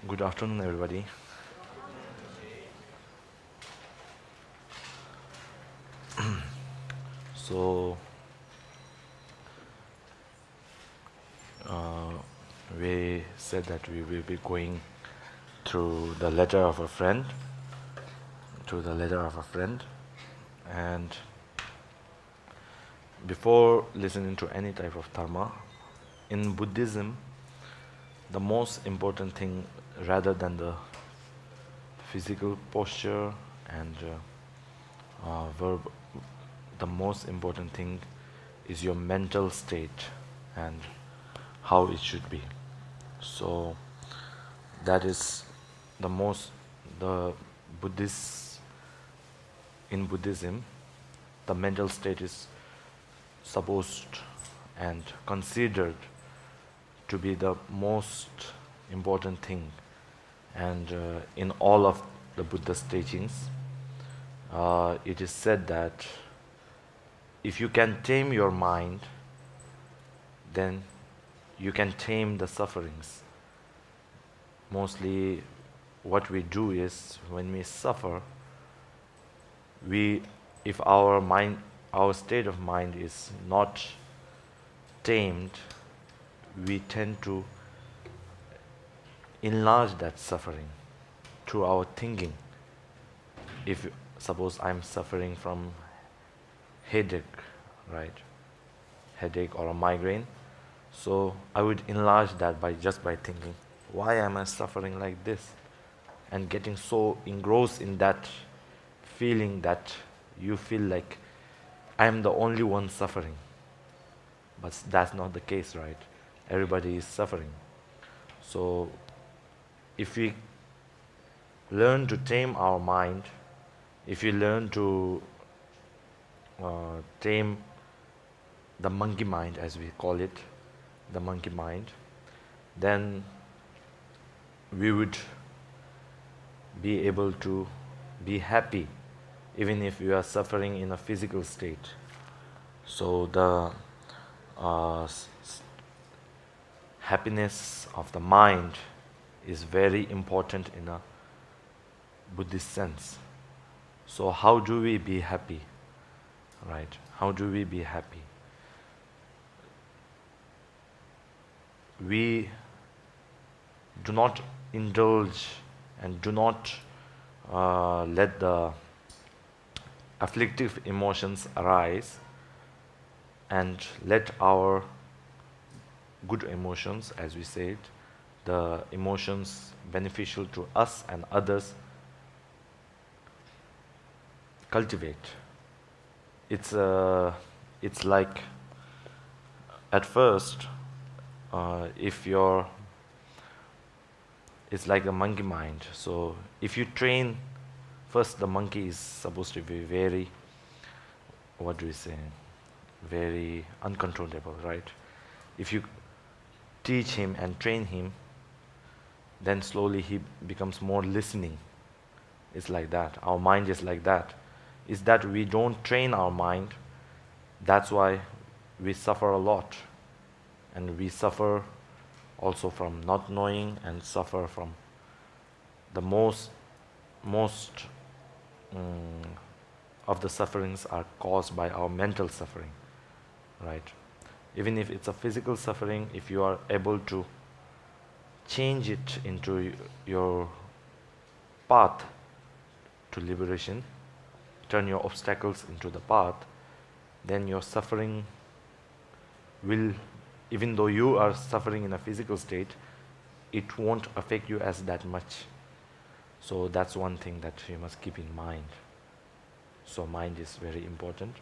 Good afternoon, everybody. So, uh, we said that we will be going through the letter of a friend, and before listening to any type of dharma, in Buddhism, the most important thing, rather than the physical posture and verb, the most important thing is your mental state and how it should be. So that is the most, the Buddhist, in Buddhism, the mental state is supposed and considered to be the most important thing. And in all of the Buddha's teachings, it is said that if you can tame your mind, then you can tame the sufferings. Mostly what we do is, when we suffer, if our state of mind is not tamed, we tend to enlarge that suffering through our thinking. If suppose I'm suffering from headache, right? Headache or a migraine, so I would enlarge that by thinking, why am I suffering like this? And getting so engrossed in that feeling that you feel like I am the only one suffering. But that's not the case, right? Everybody is suffering. So if we learn to tame our mind, if we learn to tame the monkey mind, as we call it, the monkey mind, then we would be able to be happy even if we are suffering in a physical state. So the happiness of the mind is very important in a Buddhist sense. So how do we be happy? Right? How do we be happy? We do not indulge and do not let the afflictive emotions arise, and let our good emotions, as we said, the emotions beneficial to us and others, cultivate. It's like, at first, it's like a monkey mind. So if you train, first the monkey is supposed to be very, what do we say, very uncontrollable, right? If you teach him and train him, then slowly he becomes more listening. It's like that. Our mind is like that. Is that we don't train our mind, that's why we suffer a lot. And we suffer also from not knowing, and suffer from the most of the sufferings are caused by our mental suffering, right? Even if it's a physical suffering, if you are able to change it into your path to liberation, turn your obstacles into the path, then your suffering will, even though you are suffering in a physical state, it won't affect you as that much. So that's one thing that you must keep in mind. So mind is very important.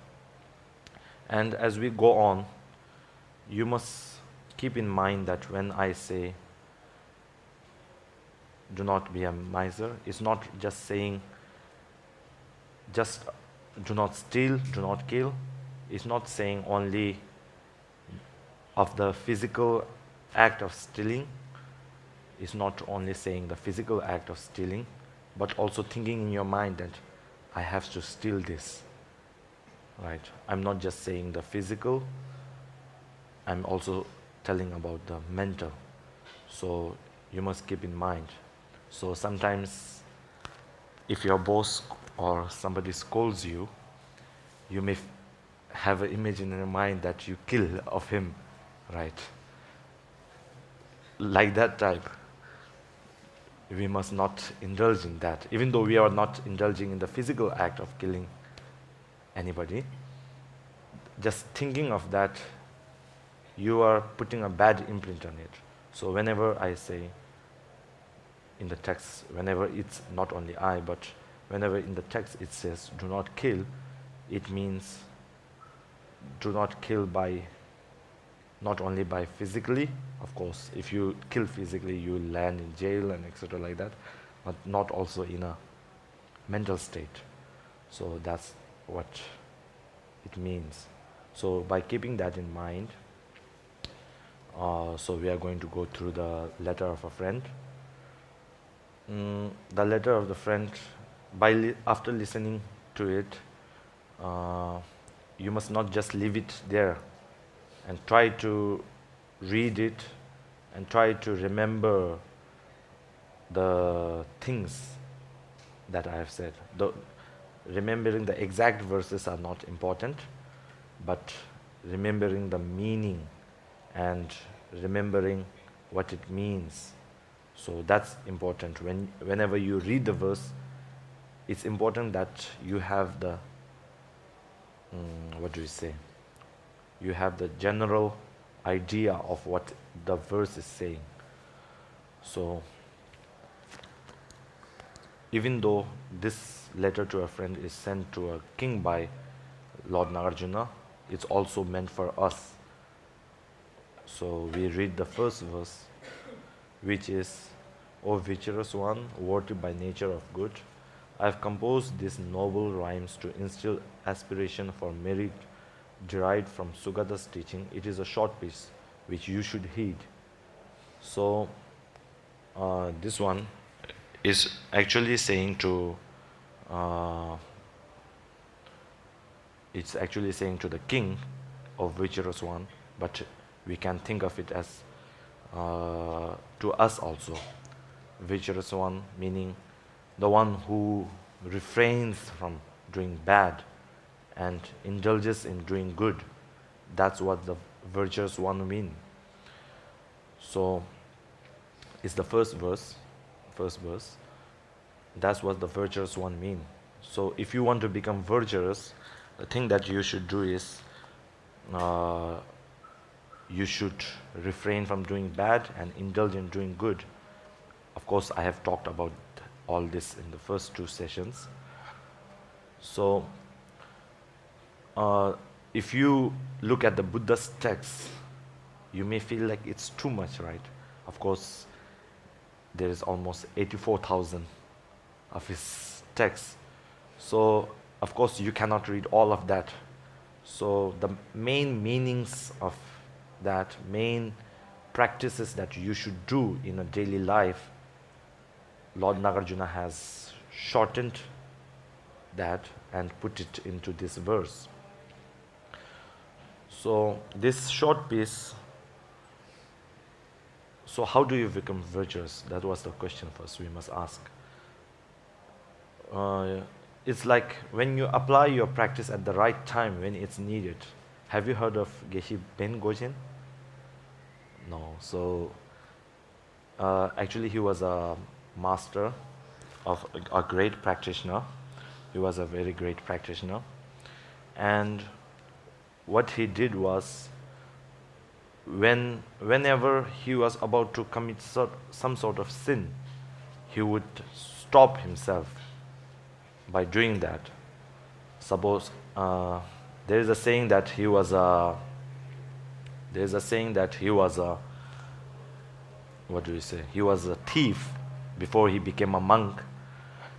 And as we go on, you must keep in mind that when I say do not be a miser, it's not just saying just do not steal, do not kill. It's not saying only of the physical act of stealing. It's not only saying the physical act of stealing, but also thinking in your mind that I have to steal this, right? I'm not just saying the physical, I'm also telling about the mental. So you must keep in mind So sometimes if your boss or somebody scolds you, you may have an image in your mind that you kill of him, right? Like that type. We must not indulge in that. Even though we are not indulging in the physical act of killing anybody, just thinking of that, you are putting a bad imprint on it. So whenever I say in the text, whenever it's not only I, but whenever in the text it says do not kill, it means do not kill by, not only by physically, of course, if you kill physically, you will land in jail and etc. like that, but not also in a mental state. So that's what it means. So by keeping that in mind, so we are going to go through the letter of a friend. The letter of the friend, after listening to it, you must not just leave it there and try to read it and try to remember the things that I have said. Remembering the exact verses are not important, but remembering the meaning and remembering what it means. So that's important. Whenever you read the verse, it's important that you have the, what do you say? You have the general idea of what the verse is saying. So, even though this letter to a friend is sent to a king by Lord Nagarjuna, it's also meant for us. So we read the first verse, which is, O virtuous one, worthy by nature of good, I have composed these noble rhymes to instill aspiration for merit derived from Sugata's teaching. It is a short piece which you should heed. So this one is actually saying to it's actually saying to the king of virtuous one, but we can think of it as to us also. Virtuous one meaning the one who refrains from doing bad and indulges in doing good. That's what the virtuous one mean. So it's the first verse. That's what the virtuous one mean. So if you want to become virtuous, the thing that you should do is you should refrain from doing bad and indulge in doing good. Of course, I have talked about all this in the first two sessions. So if you look at the Buddha's text, you may feel like it's too much, right? Of course, there is almost 84,000 of his texts. So, of course, you cannot read all of that. So, the main meanings of that, main practices that you should do in a daily life, Lord Nagarjuna has shortened that and put it into this verse. So, this short piece, so how do you become virtuous? That was the question first we must ask. It's like when you apply your practice at the right time when it's needed. Have you heard of Geshe Ben Gojen? No. So actually he was a master of a great practitioner. He was a very great practitioner. And what he did was, whenever he was about to commit some sort of sin, he would stop himself by doing that. Suppose there is a saying that he was a what do you say? He was a thief before he became a monk.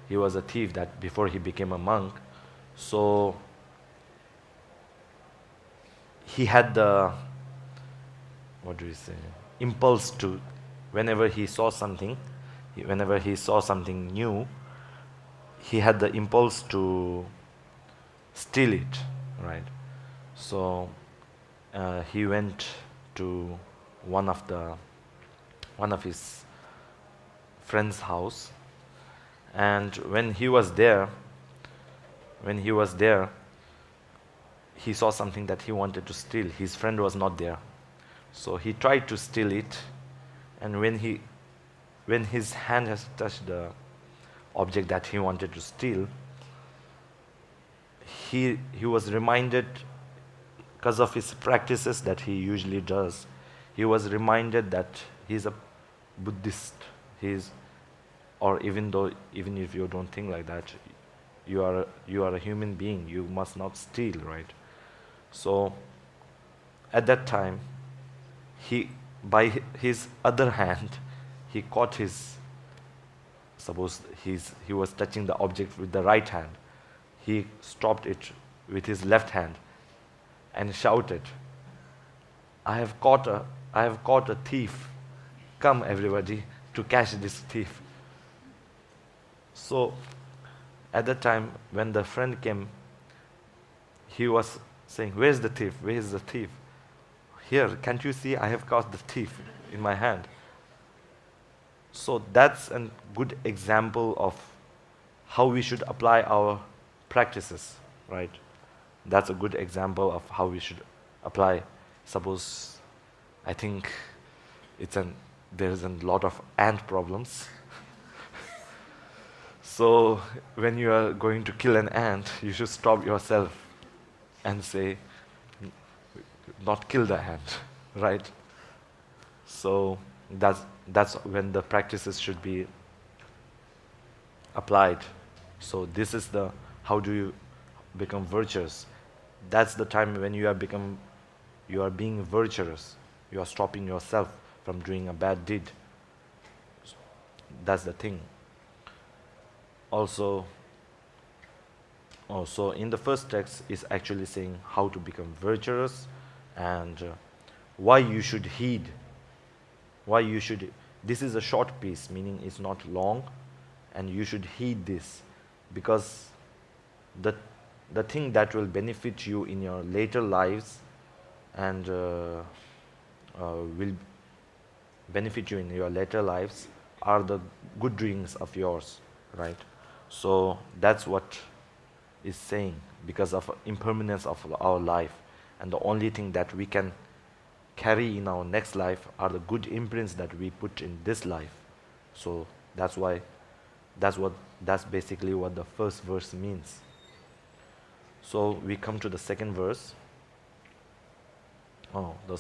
He was a thief that before he became a monk. So he had the, what do you say, impulse to, whenever he saw something new, he had the impulse to steal it, right? So he went to one of his friend's house, and when he was there, he saw something that he wanted to steal. His friend was not there, so he tried to steal it, and when his hand has touched the object that he wanted to steal, he was reminded, because of his practices that he usually does, he was reminded that he's a Buddhist. Or even if you don't think like that, you are a human being. You must not steal, right? So at that time, by his other hand, he caught suppose he was touching the object with the right hand. He stopped it with his left hand and shouted, I have caught a thief. Come everybody to catch this thief. So at that time when the friend came, he was saying, where's the thief? Where is the thief? Here, can't you see I have caught the thief in my hand? So that's a good example of how we should apply our practices, right? That's a good example of how we should apply. Suppose, I think there's a lot of ant problems. So when you are going to kill an ant, you should stop yourself and say, not kill the ant, right? So that's when the practices should be applied. So this is how do you become virtuous? That's the time when you are being virtuous. You are stopping yourself from doing a bad deed. That's the thing. Also in the first text is actually saying how to become virtuous, and why you should heed. This is a short piece, meaning it's not long, and you should heed this, because the thing that will benefit you in your later lives and will benefit you in your later lives are the good doings of yours, right? So that's what is saying, because of impermanence of our life, and the only thing that we can carry in our next life are the good imprints that we put in this life. So that's basically what the first verse means. So we come to the second verse. The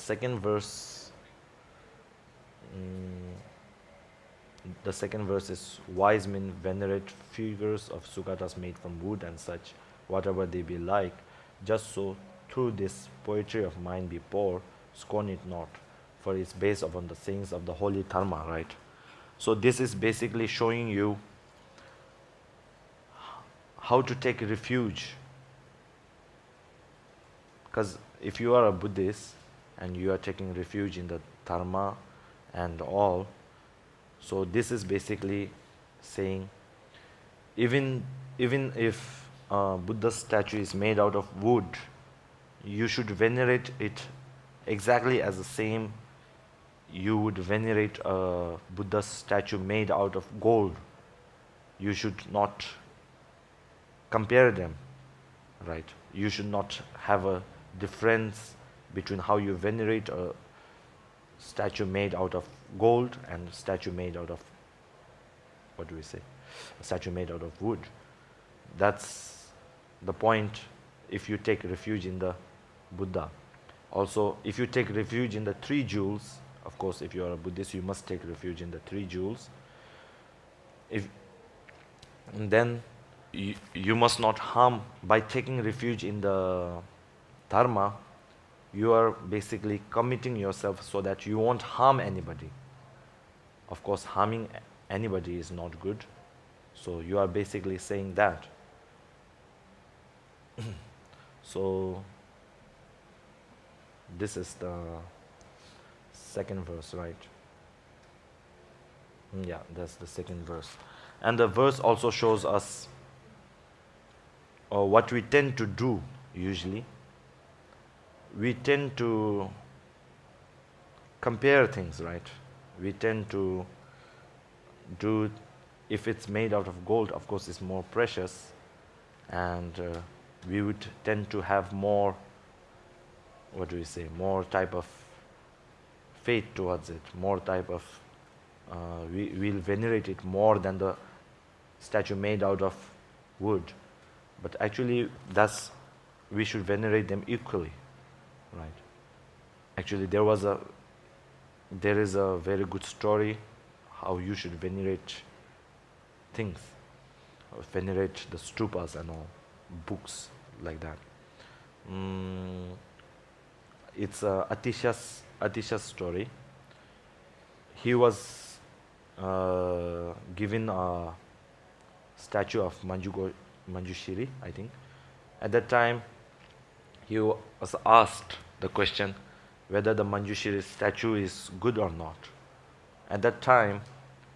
second verse is, wise men venerate figures of sukatas made from wood and such, whatever they be like. Just so through this poetry of mine be poor, scorn it not, for it's based upon the sayings of the holy Dharma, right? So this is basically showing you how to take refuge. Because if you are a Buddhist and you are taking refuge in the Dharma and all, so this is basically saying, even if Buddha's statue is made out of wood, you should venerate it exactly as the same you would venerate a Buddha's statue made out of gold. You should not compare them, right? You should not have a difference between how you venerate a statue made out of gold and a statue made out of, a statue made out of wood. That's the point if you take refuge in the Buddha. Also, if you take refuge in the three jewels, of course, if you are a Buddhist, you must take refuge in the three jewels. And then you must not harm. By taking refuge in the Dharma, you are basically committing yourself so that you won't harm anybody. Of course, harming anybody is not good. So you are basically saying that. So this is the second verse, right? Yeah, that's the second verse. And the verse also shows us what we tend to do usually. We tend to compare things, right? We tend to do, if it's made out of gold, of course it's more precious, and we would tend to have more, what do we say, more type of faith towards it, more type of, we'll venerate it more than the statue made out of wood. But actually, we should venerate them equally, right? Actually, there is a very good story how you should venerate things, venerate the stupas and all, books like that. It's Atisha's story. He was given a statue of Manjushri, I think. At that time, he was asked the question whether the Manjushri statue is good or not. At that time,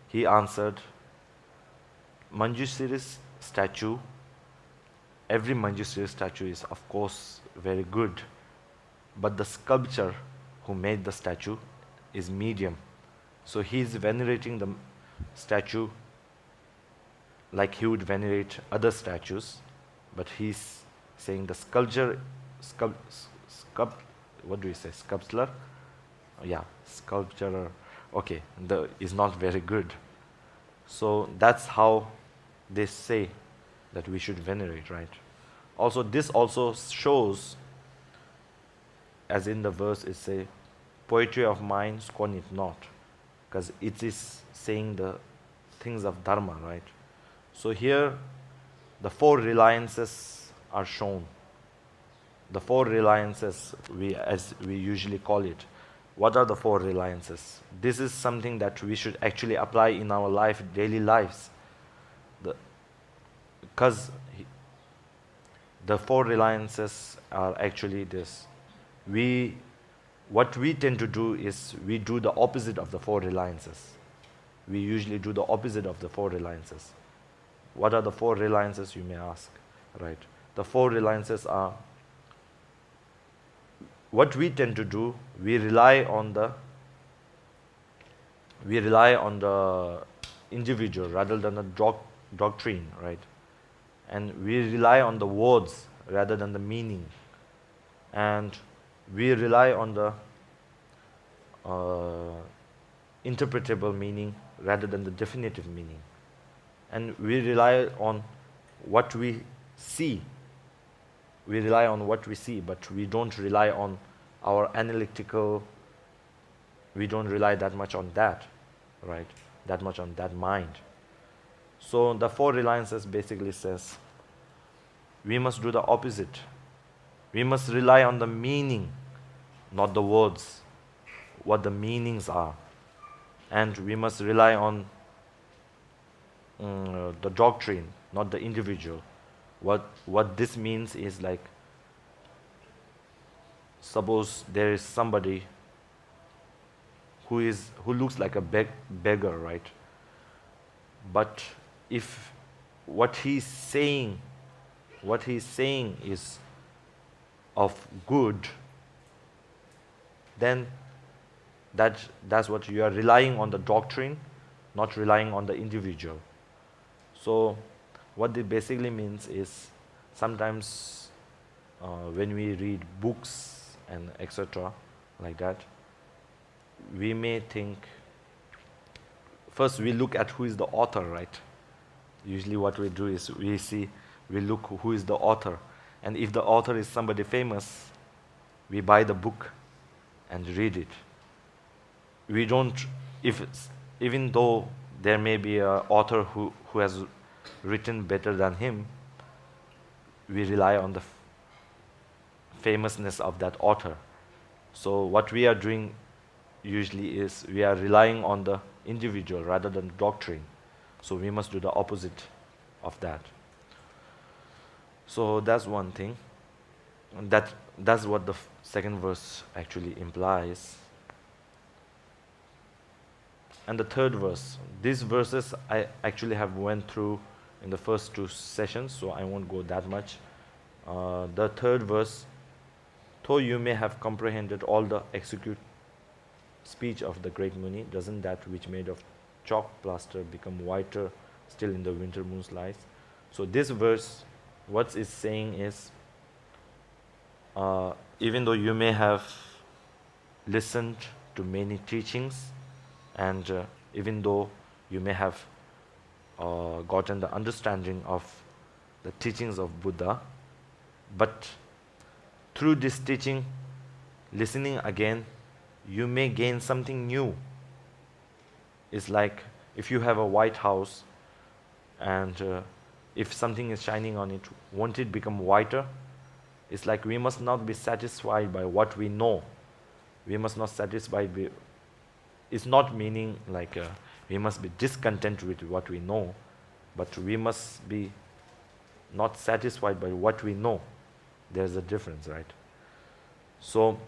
he answered, Manjushri's statue, every Manjushri statue is of course very good, but the sculptor who made the statue is medium. So he is venerating the statue like he would venerate other statues, but he's saying the sculpture, what do we say, sculptor? Yeah, sculpture, okay, is not very good. So that's how they say that we should venerate, right? Also, this also shows, as in the verse it says, poetry of mine scorn it not, because it is saying the things of dharma, right? So here, the four reliances are shown. The four reliances, as we usually call it. What are the four reliances? This is something that we should actually apply in our daily lives. Because the four reliances are actually this. What we tend to do is we do the opposite of the four reliances. We usually do the opposite of the four reliances. What are the four reliances, you may ask, right? The four reliances are, what we tend to do, we rely on the individual rather than the doctrine, right? And we rely on the words rather than the meaning. And we rely on the interpretable meaning rather than the definitive meaning. And we rely on what we see. We rely on what we see, but we don't rely on our analytical, we don't rely that much on that, right? That much on that mind. So the four reliances basically says, we must do the opposite. We must rely on the meaning, not the words, what the meanings are. And we must rely on the doctrine, not the individual. What this means is, like, suppose there is somebody who looks like a beggar, right? But if what he's saying is of good, then that's what you are relying on, the doctrine, not relying on the individual. So what it basically means is, sometimes when we read books and etc. like that, we may think, first we look at who is the author, right? Usually what we do is we look who is the author. And if the author is somebody famous, we buy the book and read it. We don't, even though there may be an author who has written better than him, we rely on the famousness of that author. So what we are doing usually is we are relying on the individual rather than doctrine. So we must do the opposite of that. So that's one thing. And that's what the second verse actually implies. And the third verse, these verses I actually have went through in the first two sessions, so I won't go that much. The third verse, though you may have comprehended all the execute speech of the great Muni, doesn't that which made of chalk plaster become whiter still in the winter moon's light. So this verse, what it's saying is, even though you may have listened to many teachings, and even though you may have gotten the understanding of the teachings of Buddha, but through this teaching, listening again, you may gain something new. It's like if you have a white house, and if something is shining on it, won't it become whiter? It's like we must not be satisfied by what we know. We must not satisfied by, it's not meaning like we must be discontent with what we know, but we must be not satisfied by what we know. There's a difference, right? So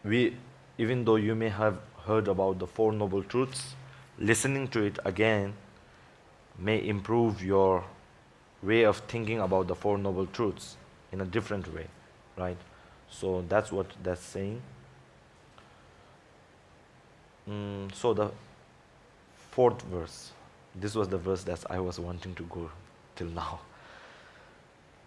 even though you may have heard about the Four Noble Truths, listening to it again may improve your way of thinking about the Four Noble Truths in a different way, right? So that's what that's saying. So the fourth verse, this was the verse that I was wanting to go till now.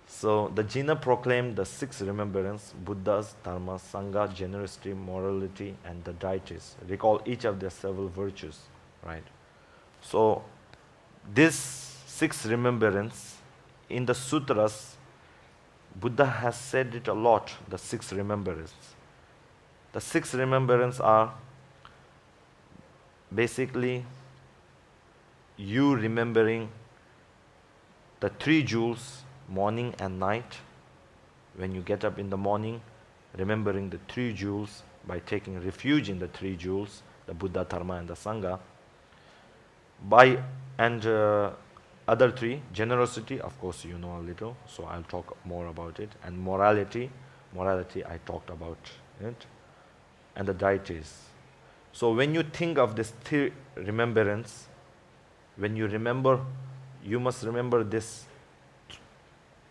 So the Jina proclaimed the six remembrance: Buddhas, Dharma, Sangha, generosity, morality, and the deities. Recall each of their several virtues, right? So this six remembrance, in the sutras, Buddha has said it a lot, the six remembrance. The six remembrance are basically you remembering the three jewels, morning and night. When you get up in the morning, remembering the three jewels by taking refuge in the three jewels, the Buddha, Dharma, and the Sangha. Other three, generosity, of course you know a little, so I'll talk more about it. And morality, I talked about it. And the deities. So when you think of this remembrance, when you remember, you must remember this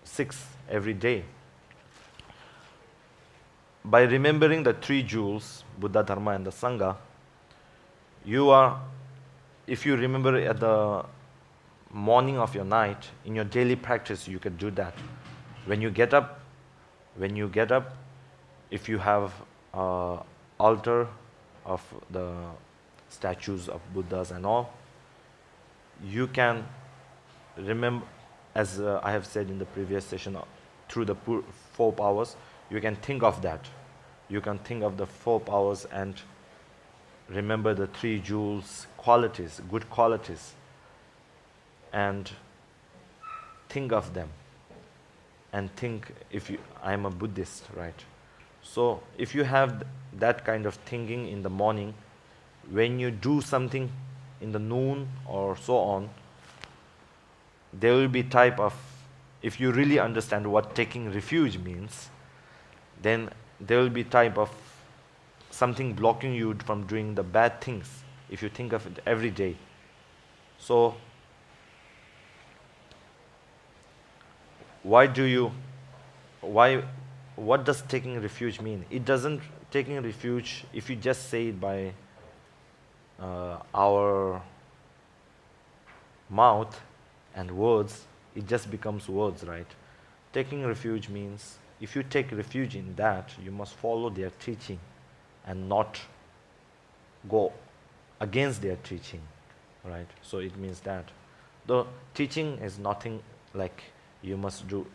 six every day. By remembering the three jewels, Buddha, Dharma, and the Sangha, if you remember at the morning of your night, in your daily practice, you can do that. When you get up, if you have altar of the statues of Buddhas and all, you can remember, as I have said in the previous session, through the four powers, you can think of that. You can think of the four powers and remember the three jewels qualities, good qualities, and think of them. And think, I'm a Buddhist, right? So if you have that kind of thinking in the morning, when you do something in the noon or so on, there will be type of, if you really understand what taking refuge means, then there will be type of something blocking you from doing the bad things if you think of it every day. So what does taking refuge mean? It doesn't, taking refuge, if you just say it by our mouth and words, it just becomes words, right? Taking refuge means, if you take refuge in that, you must follow their teaching and not go against their teaching, right? So it means that the teaching is nothing like you must do,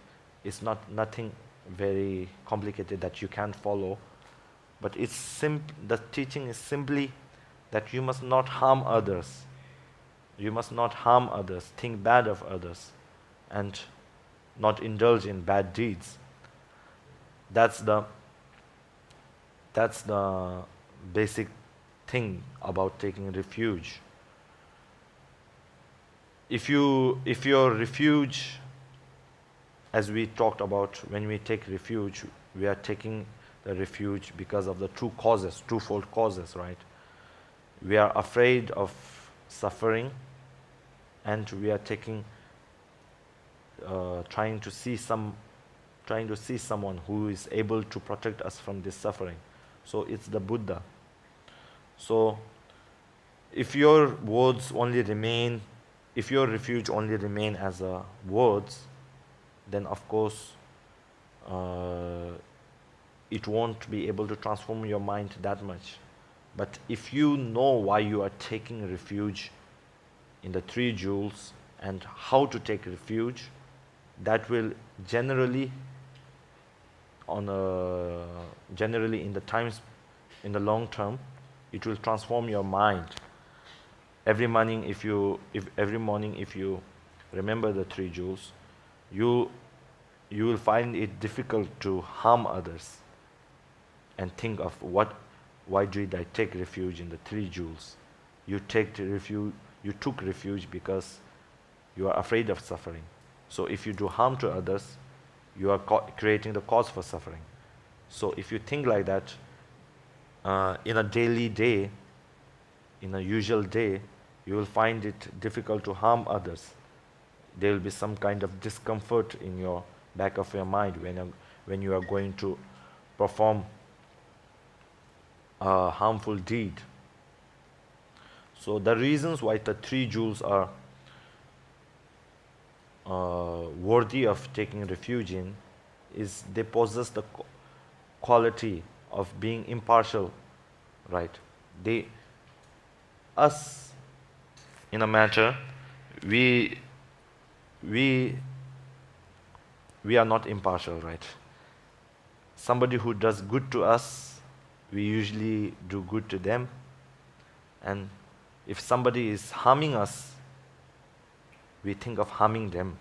it's nothing very complicated that you can't follow, but the teaching is simply that you must not harm others. You must not harm others, think bad of others, and not indulge in bad deeds. That's the basic thing about taking refuge. If your refuge, as we talked about, when we take refuge, we are taking the refuge because of the twofold causes, right? We are afraid of suffering, and we are trying to see someone who is able to protect us from this suffering. So it's the Buddha. So if your words only remain, if your refuge only remain as words, then of course it won't be able to transform your mind that much. But if you know why you are taking refuge in the three jewels and how to take refuge, that will generally generally in the times, in the long term, it will transform your mind. Every morning if you remember the three jewels, you will find it difficult to harm others and think of why did I take refuge in the three jewels. You took refuge because you are afraid of suffering. So if you do harm to others, you are creating the cause for suffering. So if you think like that, in a daily day, in a usual day, you will find it difficult to harm others. There will be some kind of discomfort in your back of your mind when you are going to perform a harmful deed. So the reasons why the three jewels are worthy of taking refuge in is they possess the quality of being impartial, right? Us in a matter, we are not impartial, right? Somebody who does good to us, we usually do good to them. And if somebody is harming us, we think of harming them.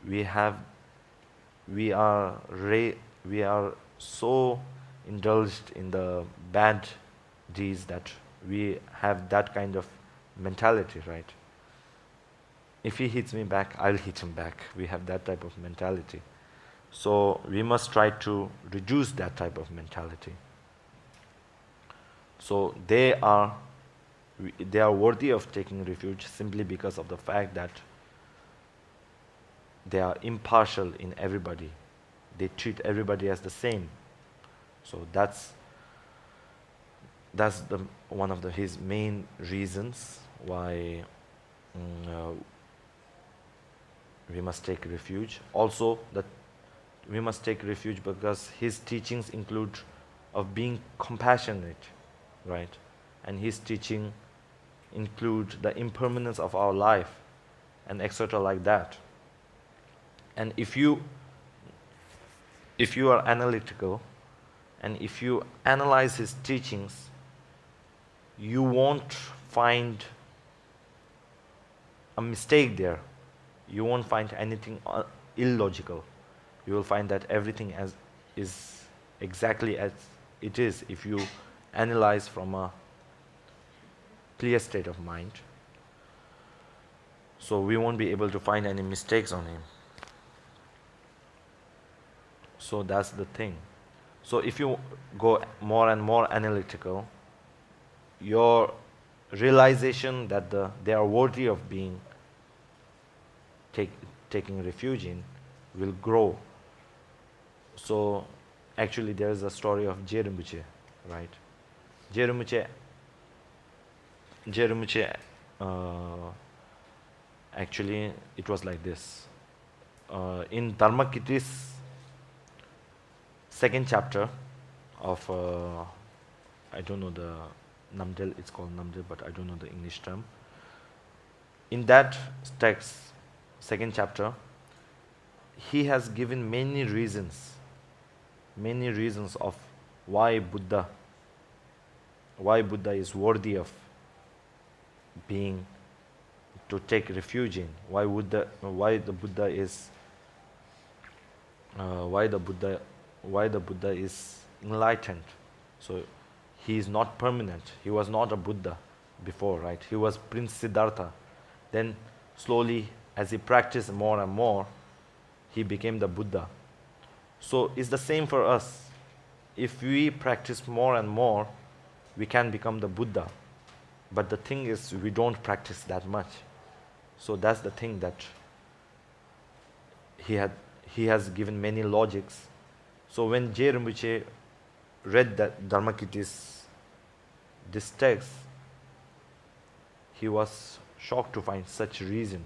We are so indulged in the bad deeds that we have that kind of mentality, right? If he hits me back, I'll hit him back. We have that type of mentality. So we must try to reduce that type of mentality. So they are worthy of taking refuge simply because of the fact that they are impartial in everybody. They treat everybody as the same. So that's one of his main reasons why we must take refuge. Also, that we must take refuge because his teachings include of being compassionate, right? And his teaching include the impermanence of our life and etc. like that. And if you are analytical and if you analyze his teachings, you won't find a mistake there. You won't find anything illogical. You will find that everything is exactly as it is if you analyze from a clear state of mind. So we won't be able to find any mistakes on him. So that's the thing. So if you go more and more analytical, your realization that they are worthy of being taking refuge in will grow. So actually there is a story of Rinpoche, right? Rinpoche actually it was like this. In Dharmakirti's second chapter of I don't know the Namdel, it's called Namdel, but I don't know the English term. In that text, second chapter, he has given many reasons of why Buddha is worthy of being to take refuge in. Why the Buddha is enlightened. So he is not permanent. He was not a Buddha before, right? He was Prince Siddhartha. Then slowly, as he practiced more and more, he became the Buddha. So it's the same for us. If we practice more and more, we can become the Buddha. But the thing is, we don't practice that much. So that's the thing that he has given many logics. So when J. Rinpoche read that Dharmakirti's this text, he was shocked to find such reason.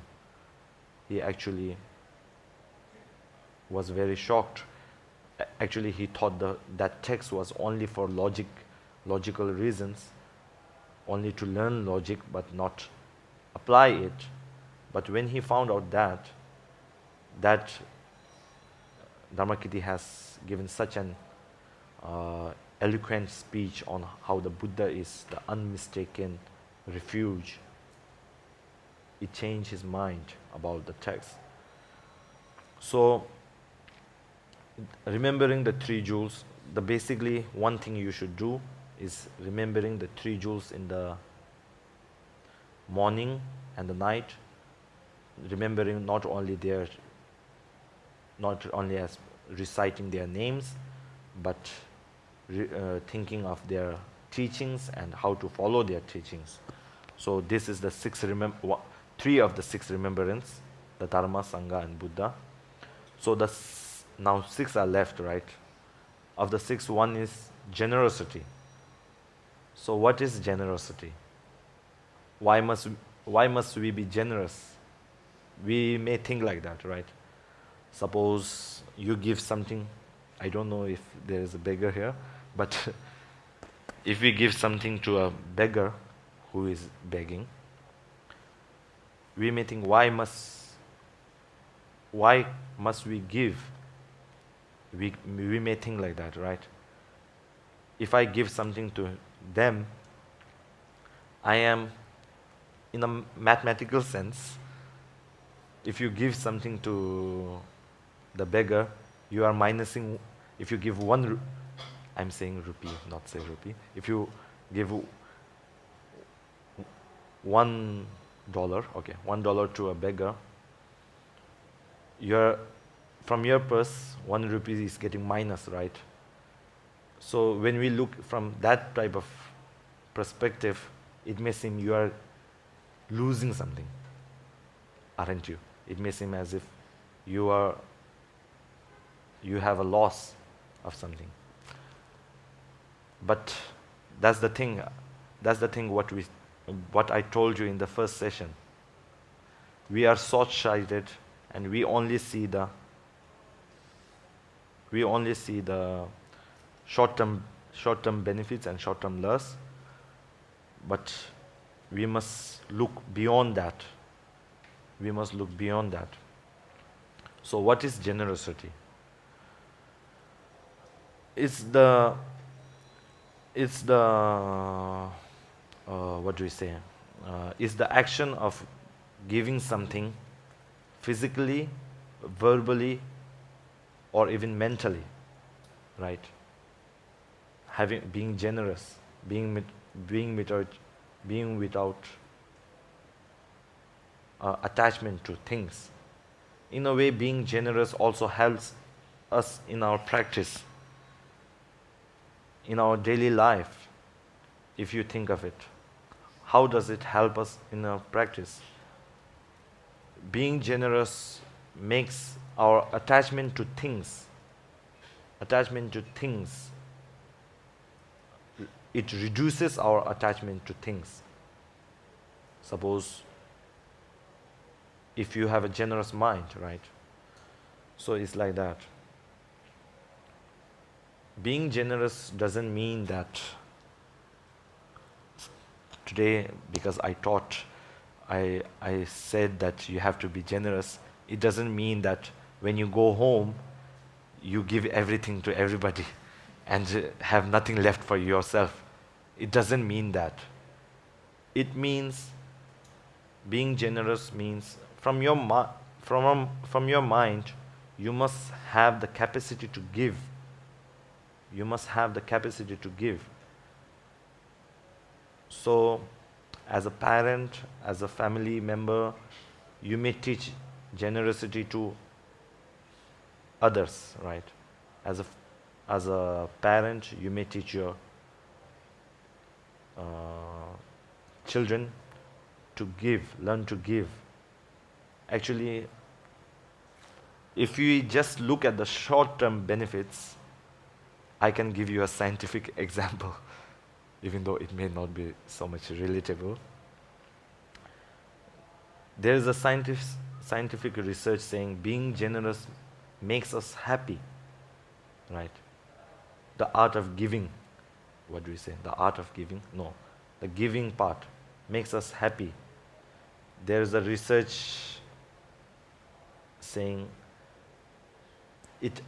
He actually was very shocked. Actually, he thought that text was only for logical reasons, only to learn logic but not apply it. But when he found out that Dharmakirti has given such an eloquent speech on how the Buddha is the unmistaken refuge, it changed his mind about the text. So, remembering the 3 jewels, the basically one thing you should do is remembering the 3 jewels in the morning and the night, remembering not only as reciting their names, but thinking of their teachings and how to follow their teachings. So this is the 3 of the 6 remembrance, the Dharma, Sangha and Buddha. So now 6 are left, right? Of the 6, one is generosity. So what is generosity? Why must we be generous? We may think like that, right? Suppose you give something, I don't know if there is a beggar here, but if we give something to a beggar who is begging, we may think, why must we give? We may think like that, right? If I give something to them, I am, in a mathematical sense, if you give something to the beggar, you are minusing. If you give I'm saying rupee, not say rupee. If you give $1, okay, $1 to a beggar, from your purse, 1 rupee is getting minus, right? So when we look from that type of perspective, it may seem you are losing something, aren't you? It may seem as if you have a loss of something. But that's the thing what I told you in the first session. We are short-sighted and we only see the short-term benefits and short-term loss, but we must look beyond that. So what is generosity? It's the what do we say? It's the action of giving something physically, verbally, or even mentally, right? Being generous, being without attachment to things. In a way, being generous also helps us in our practice, in our daily life. If you think of it, how does it help us in our practice? Being generous makes our attachment to things, it reduces our attachment to things. Suppose if you have a generous mind, right? So it's like that. Being generous doesn't mean that today, because I said that you have to be generous, it doesn't mean that when you go home, you give everything to everybody and have nothing left for yourself. It doesn't mean that. It means, being generous means, from your mind, you must have the capacity to give. You must have the capacity to give. So, as a parent, as a family member, you may teach generosity to others, right? As a parent, you may teach your children to give, learn to give. Actually, if you just look at the short-term benefits, I can give you a scientific example, even though it may not be so much relatable. There is a scientific research saying being generous makes us happy, right? The art of giving, what do we say? The art of giving? No, the giving part makes us happy. There is a research saying it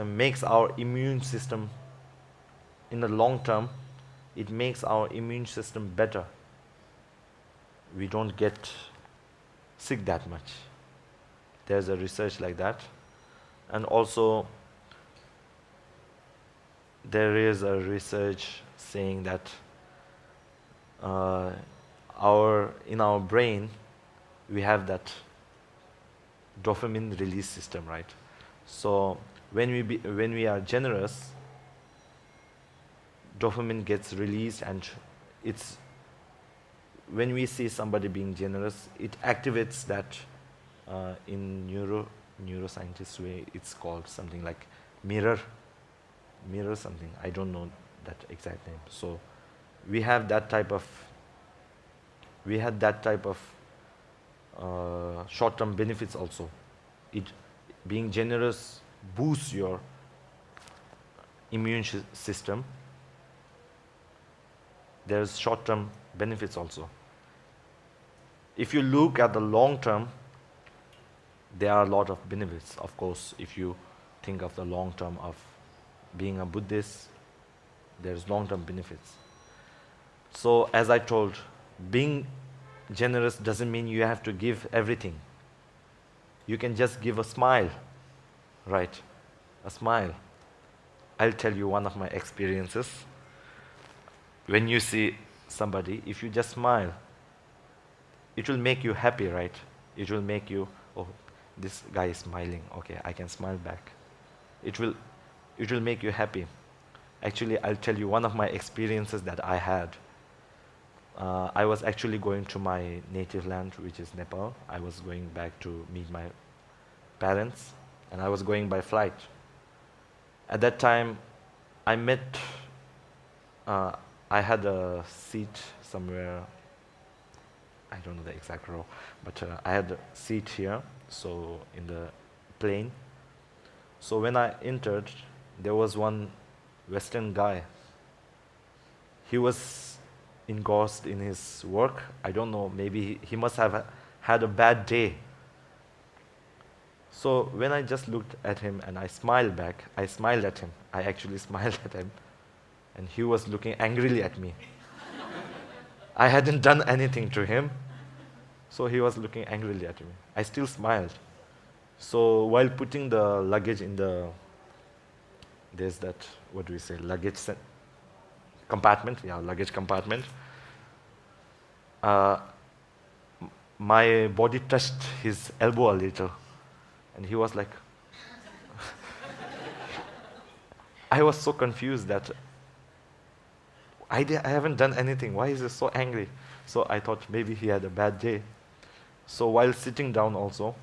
makes our immune system, in the long term, it makes our immune system better. We don't get sick that much. There's a research like that. And also, there is a research saying that in our brain, we have that dopamine release system, right? So when we are generous, dopamine gets released, and it's when we see somebody being generous, it activates that in neuroscientist way, it's called something like mirror something. I don't know that exact name. So we had that type of short-term benefits also. Being generous boosts your immune system. There's short-term benefits also. If you look at the long term, there are a lot of benefits. Of course, if you think of the long term of being a Buddhist, there's long-term benefits. So as I told, being generous doesn't mean you have to give everything. You can just give a smile, right? A smile. I'll tell you one of my experiences. When you see somebody, if you just smile, it will make you happy, right? It will make you, oh, this guy is smiling. Okay, I can smile back. It will make you happy. Actually, I'll tell you one of my experiences that I had. I was actually going to my native land, which is Nepal. I was going back to meet my parents, and I was going by flight. At that time, I had a seat somewhere, I don't know the exact row, but I had a seat here, so in the plane. So when I entered, there was one Western guy. He was engrossed in his work. I don't know, maybe he must have had a bad day. So when I just looked at him and I smiled back, I smiled at him. I actually smiled at him. And he was looking angrily at me. I hadn't done anything to him, so he was looking angrily at me. I still smiled. So while putting the luggage in there's that, what do we say, luggage compartment, yeah, luggage compartment. My body touched his elbow a little, and he was like, I was so confused that I haven't done anything. Why is he so angry? So I thought maybe he had a bad day. So while sitting down also,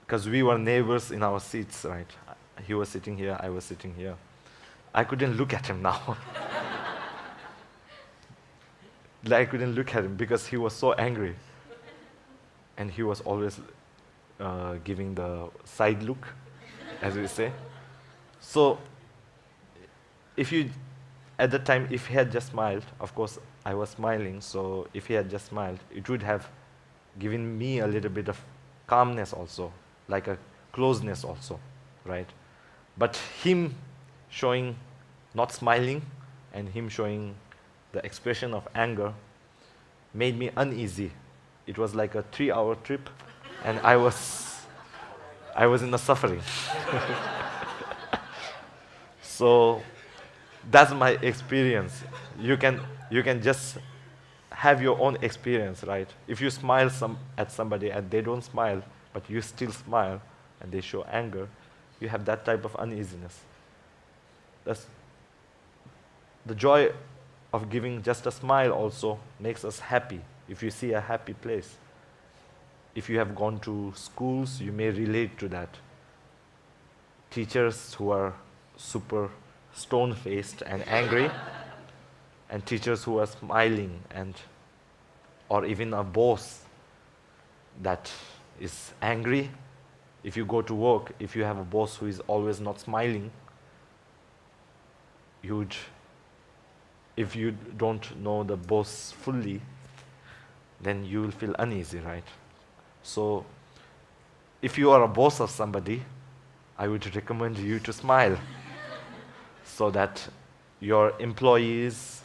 because we were neighbors in our seats, right? He was sitting here, I was sitting here. I couldn't look at him now. I couldn't look at him because he was so angry. And he was always giving the side look, as we say. So, at that time, if he had just smiled, of course, I was smiling, so if he had just smiled, it would have given me a little bit of calmness also, like a closeness also, right? But him showing, not smiling, and him showing the expression of anger made me uneasy. It was like a 3-hour trip, and I was in the suffering. So that's my experience. You can just have your own experience, right? If you smile at somebody and they don't smile, but you still smile and they show anger, you have that type of uneasiness. That's the joy of giving just a smile also makes us happy. If you see a happy place, if you have gone to schools, you may relate to that. Teachers who are super stone-faced and angry, and teachers who are smiling, and or even a boss that is angry. If you go to work, if you have a boss who is always not smiling, if you don't know the boss fully, then you will feel uneasy, right? So if you are a boss of somebody, I would recommend you to smile so that your employees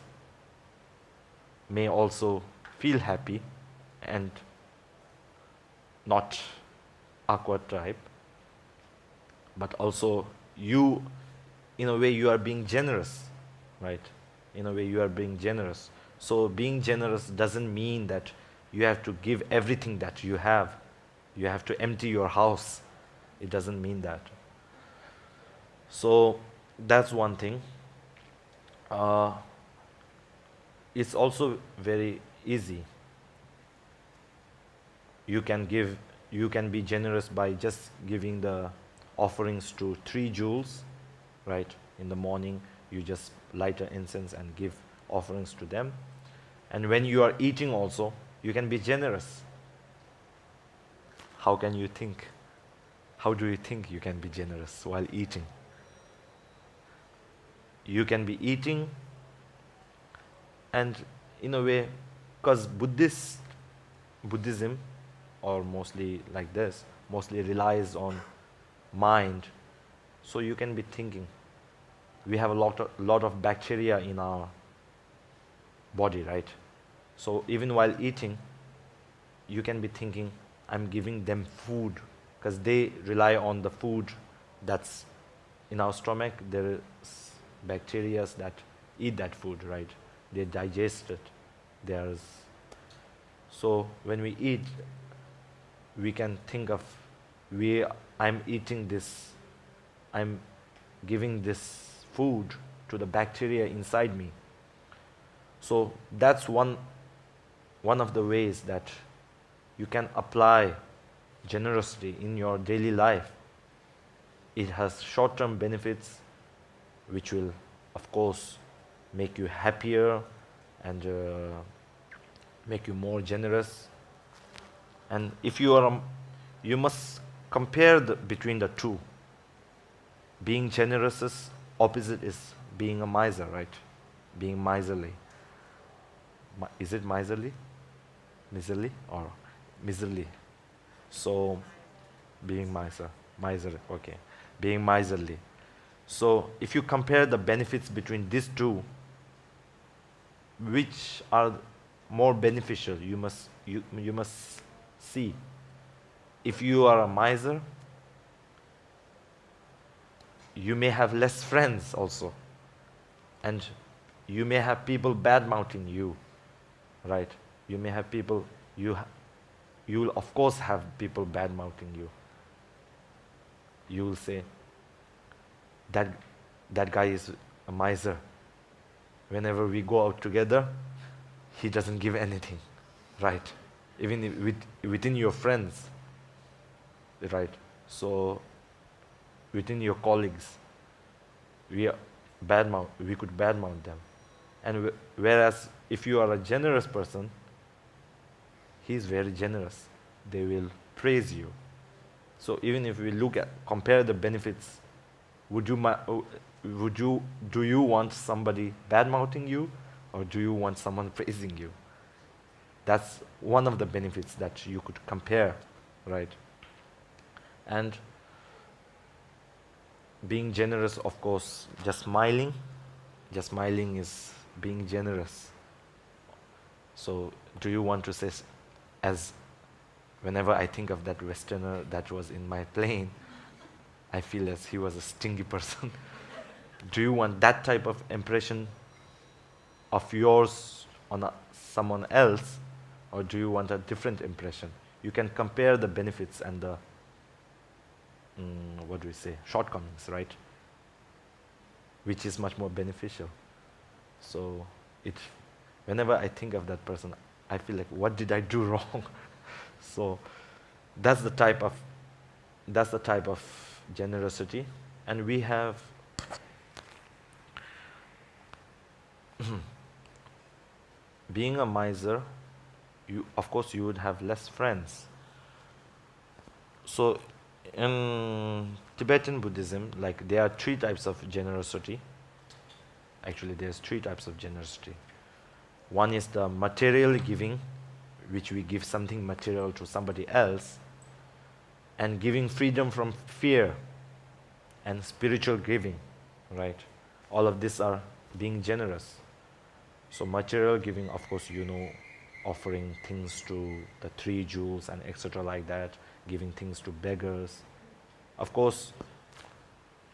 may also feel happy and not awkward type, but also you, in a way, you are being generous, right? In a way, you are being generous. So being generous doesn't mean that you have to give everything that you have. You have to empty your house. It doesn't mean that. So that's one thing. It's also very easy. You can be generous by just giving the offerings to 3 jewels, right? In the morning, you just light an incense and give offerings to them. And when you are eating also, you can be generous. How can you think? How do you think you can be generous while eating? You can be eating, and in a way, because Buddhism, or mostly like this, mostly relies on mind, so you can be thinking. We have a lot of bacteria in our body, right? So even while eating, you can be thinking, I'm giving them food, because they rely on the food that's in our stomach. There is bacteria that eat that food, right? They digest it. So when we eat, we can think of, I'm eating this, I'm giving this food to the bacteria inside me. So that's one of the ways that you can apply generosity in your daily life. It has short-term benefits, which will, of course, make you happier and make you more generous. And if you must compare between the two. Being generous is opposite is being a miser, right? Being miserly. Is it miserly? Miserly or miserly? So, being miser, okay. Being miserly. So, if you compare the benefits between these two, which are more beneficial, you must see. If you are a miser, you may have less friends also, and you may have people bad-mouthing you, right? You may have people, you will of course have people bad-mouthing you. You will say, that guy is a miser. Whenever we go out together, he doesn't give anything, right? Even within your friends, right? So within your colleagues, we could badmouth them. And whereas if you are a generous person, he is very generous. They will praise you. So even if we compare the benefits, do you want somebody bad-mouthing you, or do you want someone praising you? That's one of the benefits that you could compare, right? And being generous, of course, just smiling is being generous. So do you want to say, as whenever I think of that Westerner that was in my plane, I feel as he was a stingy person. Do you want that type of impression of yours on someone else, or do you want a different impression? You can compare the benefits and the shortcomings, right? Which is much more beneficial. So whenever I think of that person, I feel like, what did I do wrong? So that's the type of generosity. And we have being a miser, of course you would have less friends. So in Tibetan Buddhism, like, there are three types of generosity. Actually, there's three types of generosity. One is the material giving, which we give something material to somebody else, and giving freedom from fear, and spiritual giving, right? All of these are being generous. So material giving, of course, offering things to the 3 jewels and etc. like that, giving things to beggars. Of course,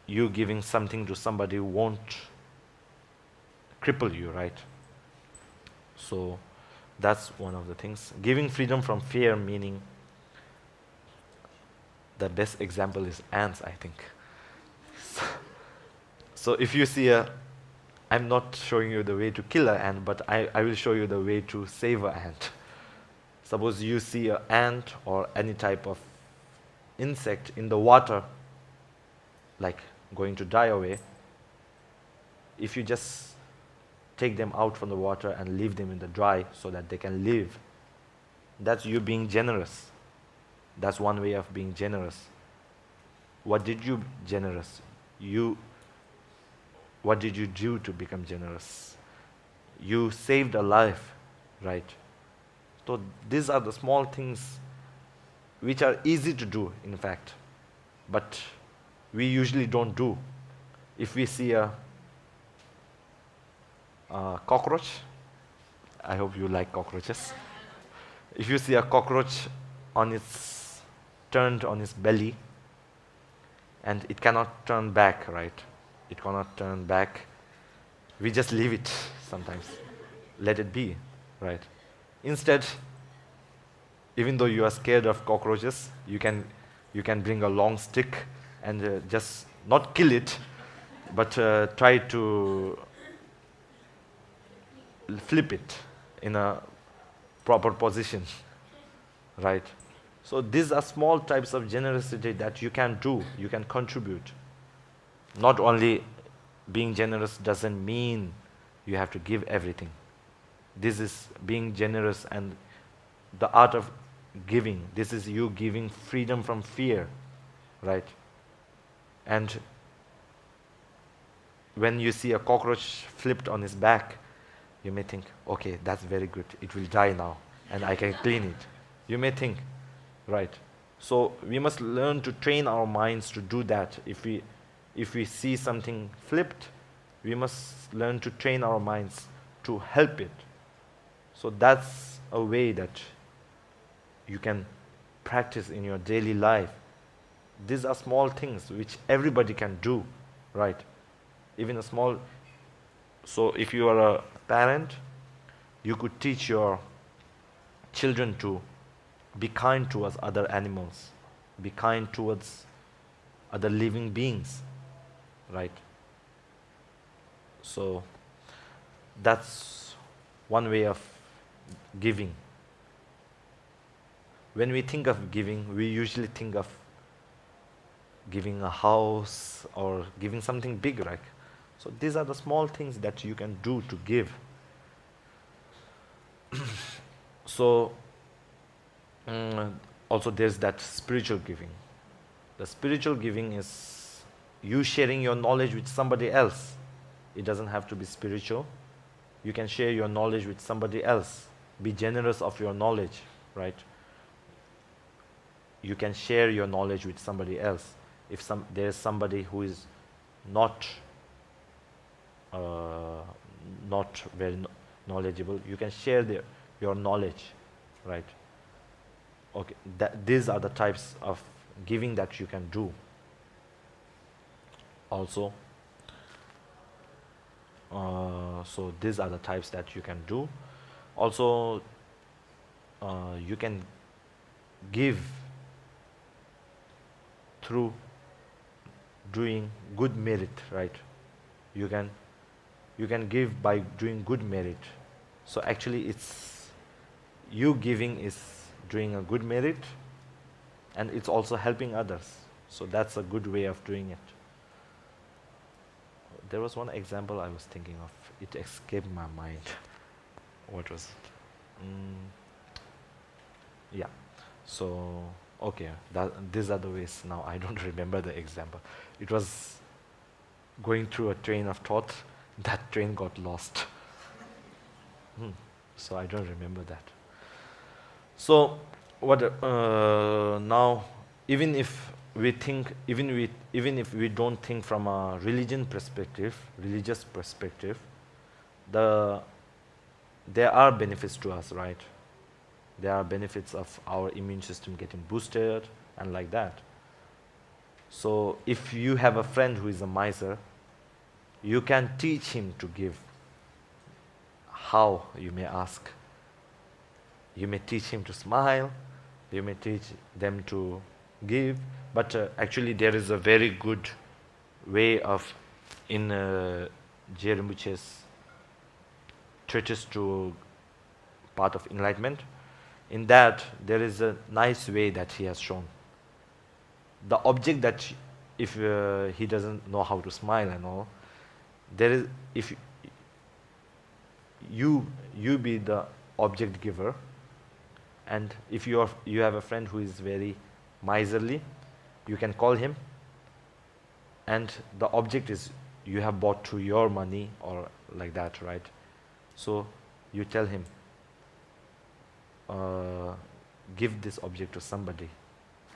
you giving something to somebody won't cripple you, right? So that's one of the things. Giving freedom from fear, meaning, the best example is ants, I think. So if you see I'm not showing you the way to kill an ant, but I will show you the way to save an ant. Suppose you see an ant or any type of insect in the water, like going to die away. If you just take them out from the water and leave them in the dry so that they can live, that's you being generous. That's one way of being generous. What did you generous? What did you do to become generous? You saved a life, right? So these are the small things which are easy to do, in fact, but we usually don't do. If we see a cockroach, I hope you like cockroaches. If you see a cockroach turned on its belly, and it cannot turn back, right? It cannot turn back. We just leave it sometimes. Let it be, right? Instead, even though you are scared of cockroaches, you can bring a long stick and just not kill it, but try to flip it in a proper position, right? So these are small types of generosity that you can do, you can contribute. Not only being generous doesn't mean you have to give everything. This is being generous and the art of giving. This is you giving freedom from fear, right? And when you see a cockroach flipped on its back, you may think, okay, that's very good. It will die now and I can clean it. You may think, right? So we must learn to train our minds to do that. If we see something flipped, we must learn to train our minds to help it. So that's a way that you can practice in your daily life. These are small things which everybody can do, right? Even a small. So if you are a parent, you could teach your children to be kind towards other animals, be kind towards other living beings, right? So that's one way of giving. When we think of giving, we usually think of giving a house or giving something big, right? So these are the small things that you can do to give. So also there's that spiritual giving. The spiritual giving is you sharing your knowledge with somebody else. It doesn't have to be spiritual. You can share your knowledge with somebody else. Be generous of your knowledge, right? You can share your knowledge with somebody else. If there's somebody who is not very knowledgeable, you can share your knowledge, right? Okay, these are the types of giving that you can do. Also, so these are the types that you can do. Also, you can give through doing good merit, right? You can give by doing good merit. So actually it's you giving is doing a good merit, and it's also helping others. So that's a good way of doing it. There was one example I was thinking of. It escaped my mind. what was it? Yeah. So, okay, these are the ways. Now I don't remember the example. It was going through a train of thought. That train got lost. So I don't remember that. So, what now? Even if we think, even if we don't think from a religious perspective, there are benefits to us, right? There are benefits of our immune system getting boosted and like that. So if you have a friend who is a miser, you can teach him to give. How, you may ask? You may teach him to smile, you may teach them to give, but actually there is a very good way of, in Rinpoche's treatise to Path of Enlightenment, in that there is a nice way that he has shown. The object that, if he doesn't know how to smile and all, there is, if you be the object giver, and if you have a friend who is very miserly, you can call him, and the object is you have bought through your money or like that, right? So you tell him, give this object to somebody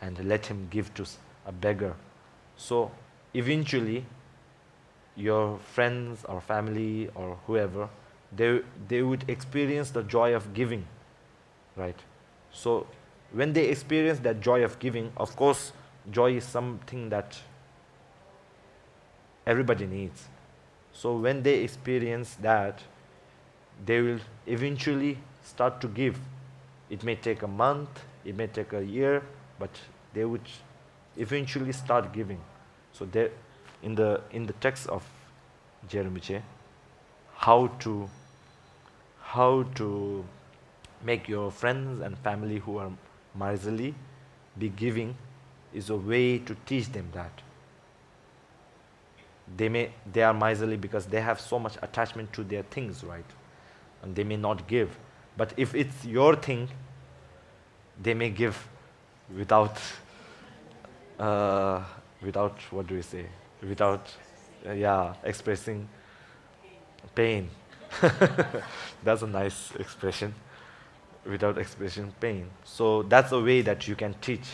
and let him give to a beggar. So eventually your friends or family or whoever, they would experience the joy of giving, right? So when they experience that joy of giving, of course joy is something that everybody needs. So when they experience that, they will eventually start to give. It may take a month, it may take a year, but they would eventually start giving. So there, in the text of Rinpoche, how to make your friends and family who are miserly be giving, is a way to teach them that. They are miserly because they have so much attachment to their things, right? And they may not give. But if it's your thing, they may give without what do we say? Without expressing pain. That's a nice expression. Without expressing pain. So that's a way that you can teach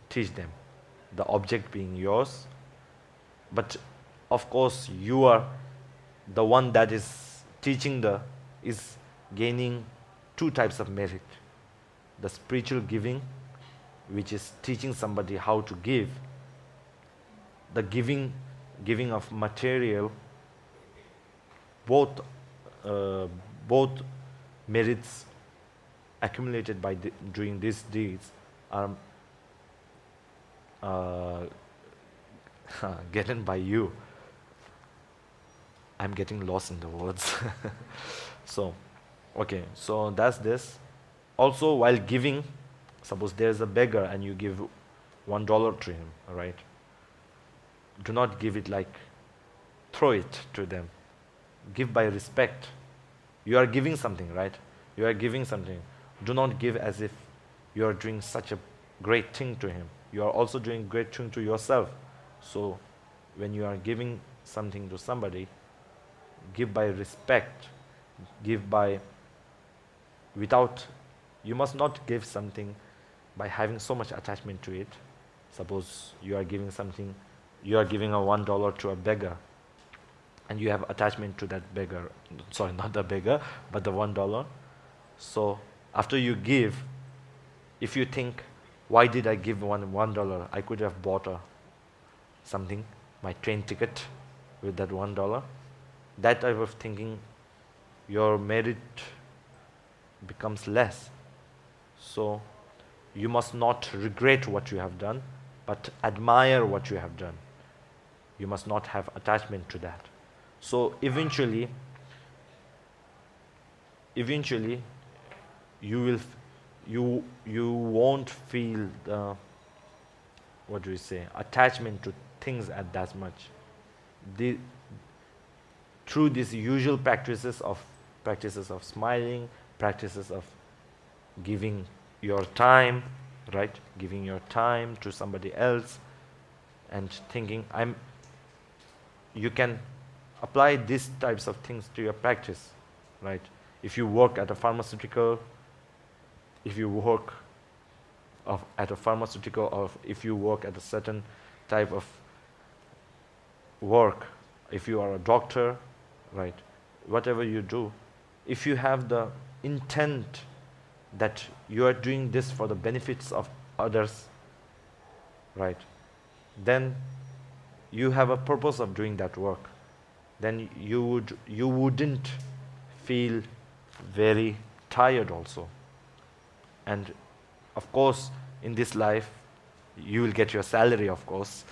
them. The object being yours. But of course you are the one that is teaching is gaining two types of merit. The spiritual giving, which is teaching somebody how to give. The giving of material, both merits accumulated by doing these deeds are getting by you. I'm getting lost in the words. So, okay, so that's this. Also, while giving, suppose there's a beggar and you give $1 to him, right? Do not give it like, throw it to them. Give by respect. You are giving something, right? You are giving something. Do not give as if you are doing such a great thing to him. You are also doing great thing to yourself. So, when you are giving something to somebody, give by respect. Give by, you must not give something by having so much attachment to it. Suppose you are giving something, you are giving a $1 to a beggar, and you have attachment to that beggar. Sorry, not the beggar, but the $1. So after you give, if you think, why did I give $1? I could have bought something, my train ticket, with that $1. That type of thinking, your merit becomes less. So you must not regret what you have done, but admire what you have done. You must not have attachment to that. So eventually you won't feel the, what do we say, attachment to things at that much. Through these usual practices of practices of smiling, practices of giving your time, right? Giving your time to somebody else and thinking, you can apply these types of things to your practice, right? If you work at a pharmaceutical, if you work at a pharmaceutical, or if you work at a certain type of work, if you are a doctor, right? Whatever you do, if you have the intent that you are doing this for the benefits of others, right? Then you have a purpose of doing that work. Then you wouldn't feel very tired also. And of course, in this life, you will get your salary, of course.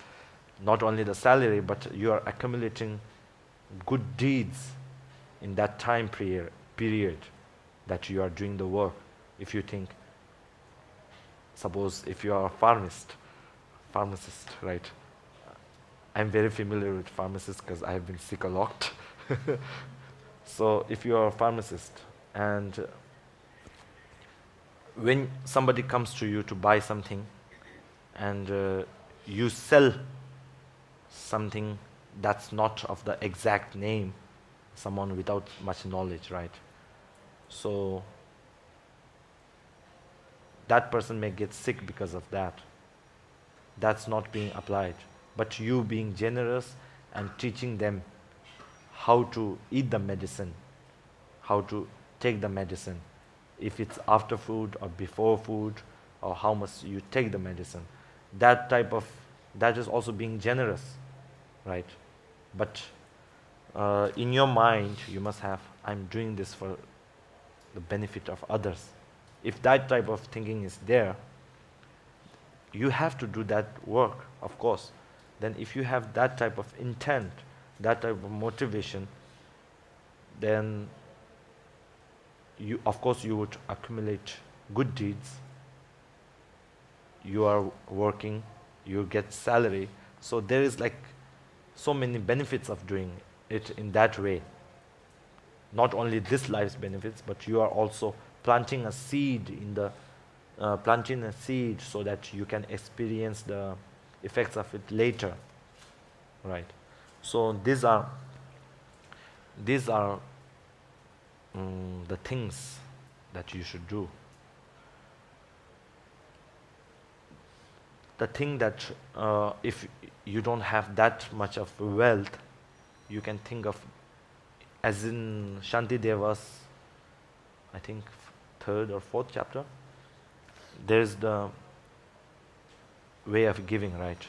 Not only the salary, but you are accumulating good deeds in that time period that you are doing the work. If you think, suppose if you are a pharmacist, right? I'm very familiar with pharmacists because I have been sick a lot. So if you are a pharmacist and when somebody comes to you to buy something and you sell something that's not of the exact name, someone without much knowledge, right? So that person may get sick because of that. That's not being applied. But you being generous and teaching them how to eat the medicine, how to take the medicine, if it's after food or before food, or how much you take the medicine. That is also being generous, right? But in your mind, you must have, I'm doing this for the benefit of others. If that type of thinking is there, you have to do that work, of course. Then if you have that type of intent, that type of motivation, then of course you would accumulate good deeds. You are working, you get salary. So there is like so many benefits of doing it in that way. Not only this life's benefits, but you are also planting a seed so that you can experience the effects of it later, right? So these are the things that you should do. The thing that if you don't have that much of wealth, you can think of, as in Shanti Deva's, I think, 3rd or 4th chapter, there's the way of giving, right?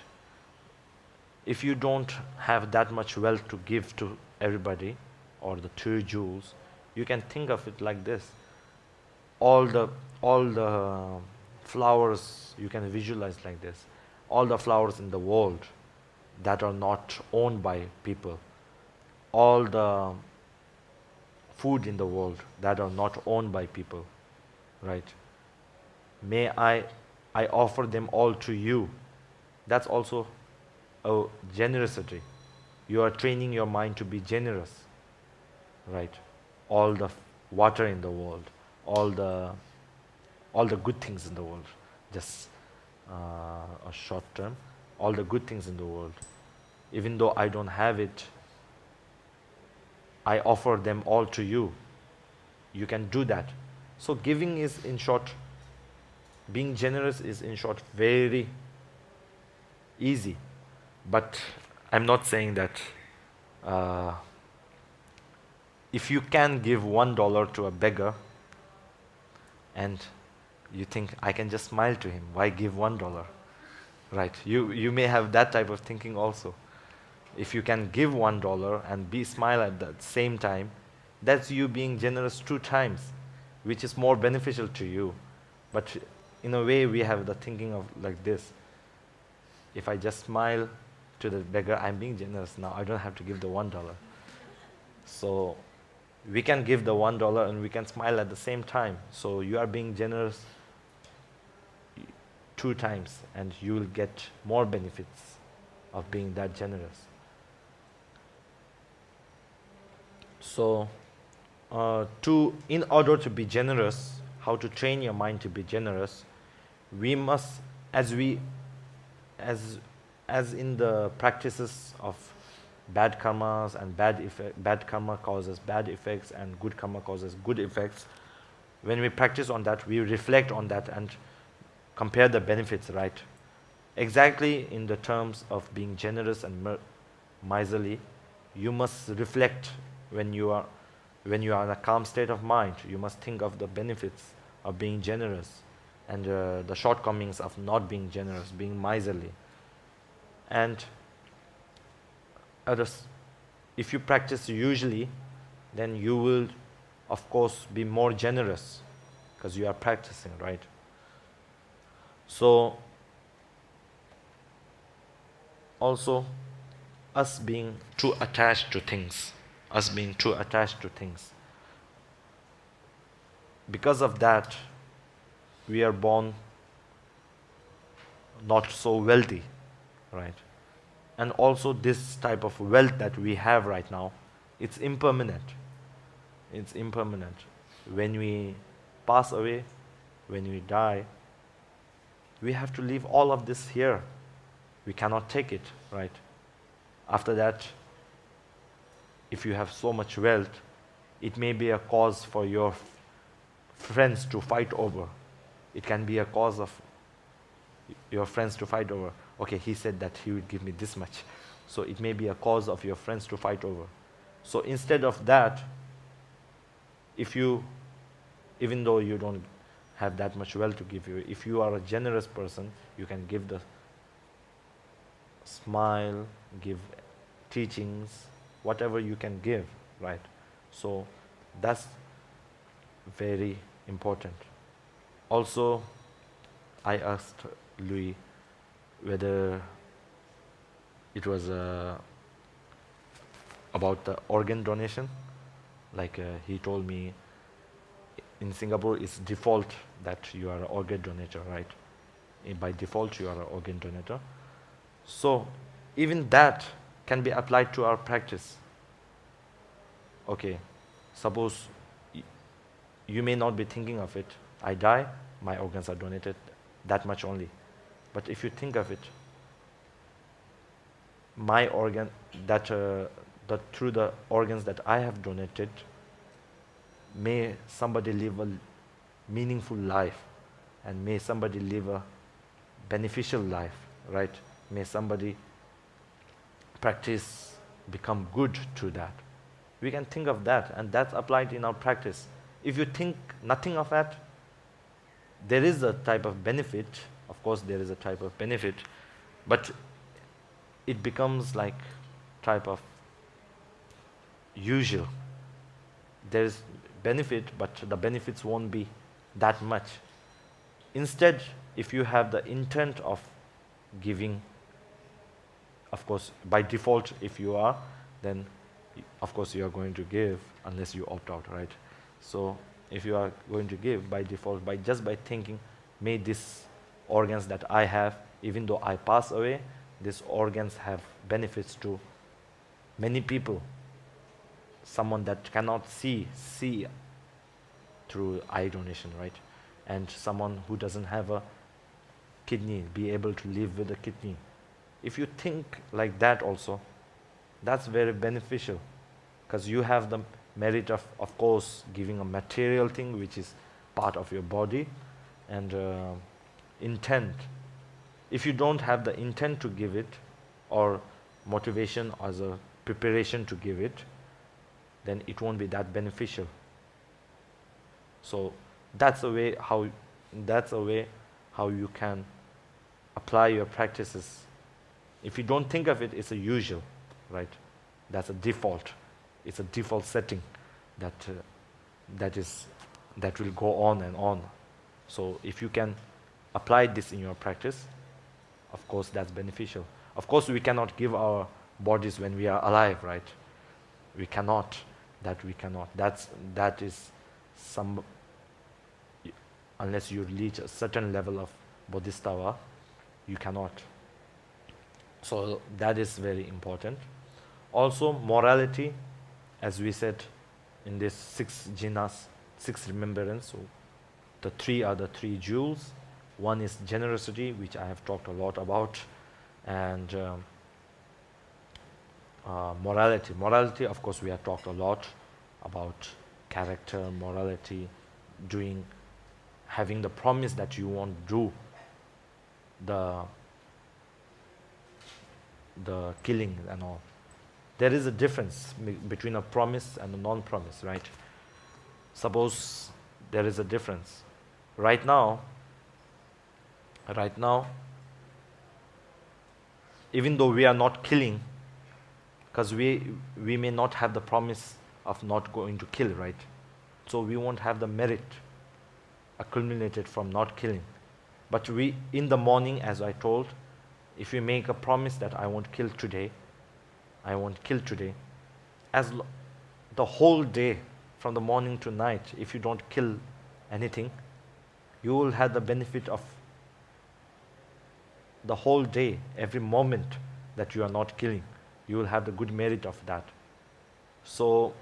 If you don't have that much wealth to give to everybody, or the 2 jewels, you can think of it like this. All the flowers, you can visualize like this. All the flowers in the world that are not owned by people. All the food in the world that are not owned by people, right? May I offer them all to you. That's also a generosity. You are training your mind to be generous, right? All the water in the world, all the good things in the world, just a short term, all the good things in the world. Even though I don't have it, I offer them all to you. You can do that. So giving is, in short, being generous is, in short, very easy. But I'm not saying that if you can give $1 to a beggar and you think, I can just smile to him, why give $1? Right? You may have that type of thinking also. If you can give $1 and smile at the same time, that's you being generous 2 times, which is more beneficial to you. But in a way, we have the thinking of like this. If I just smile to the beggar, I'm being generous now. I don't have to give the $1. So we can give the $1 and we can smile at the same time. So you are being generous 2 times, and you will get more benefits of being that generous. So in order to be generous, how to train your mind to be generous, we must, as we as as in the practices of bad karmas and bad karma causes bad effects and good karma causes good effects. When we practice on that, we reflect on that and compare the benefits, right? Exactly in the terms of being generous and miserly, you must reflect when you are in a calm state of mind. You must think of the benefits of being generous and the shortcomings of not being generous, being miserly. And if you practice usually, then you will, of course, be more generous because you are practicing, right? So, also, us being too attached to things, because of that, we are born not so wealthy, right? And also this type of wealth that we have right now, it's impermanent. When we pass away, when we die, we have to leave all of this here. We cannot take it, right? After that, if you have so much wealth, it may be a cause for your friends to fight over. It can be a cause of your friends to fight over. Okay, he said that he would give me this much. So it may be a cause of your friends to fight over. So instead of that, even though you don't have that much wealth to give you, if you are a generous person, you can give the smile, give teachings, whatever you can give, right? So that's very important. Also, I asked Louis whether it was about the organ donation. Like he told me, in Singapore it's default that you are an organ donator, right? By default you are an organ donator. So even that can be applied to our practice. Okay, suppose you may not be thinking of it. I die, my organs are donated, that much only. But if you think of it, my organ, through the organs that I have donated, may somebody live a meaningful life, and may somebody live a beneficial life, right? May somebody practice become good through that. We can think of that, and that's applied in our practice. If you think nothing of that, there is a type of benefit. Of course, there is a type of benefit, but it becomes like type of usual. There is benefit, but the benefits won't be that much. Instead, if you have the intent of giving, of course, by default, if you are, then of course you are going to give unless you opt out, right? So if you are going to give by default, by thinking, may these organs that I have, even though I pass away, these organs have benefits to many people. Someone that cannot see through eye donation, right? And someone who doesn't have a kidney, be able to live with a kidney. If you think like that also, that's very beneficial, because you have the merit of course, giving a material thing which is part of your body, and intent. If you don't have the intent to give it, or motivation as a preparation to give it, then it won't be that beneficial. So that's a way how you can apply your practices. If you don't think of it, it's a usual, right? That's a default. It's a default setting that will go on and on. So if you can apply this in your practice, of course that's beneficial. Of course we cannot give our bodies when we are alive, right? We cannot. That is some, unless you reach a certain level of bodhisattva, you cannot. So that is very important. Also morality, as we said, in this 6 jinas, 6 remembrance. So the 3 are the 3 jewels. One is generosity, which I have talked a lot about, and morality. Morality, of course, we have talked a lot about character, morality, having the promise that you won't do the killing and all. There is a difference between a promise and a non-promise, right? Suppose there is a difference. Right now, even though we are not killing, because we may not have the promise of not going to kill, right? So we won't have the merit accumulated from not killing. But in the morning, as I told, if we make a promise that I won't kill today, the whole day, from the morning to night, if you don't kill anything, you will have the benefit of the whole day, every moment that you are not killing. You will have the good merit of that. So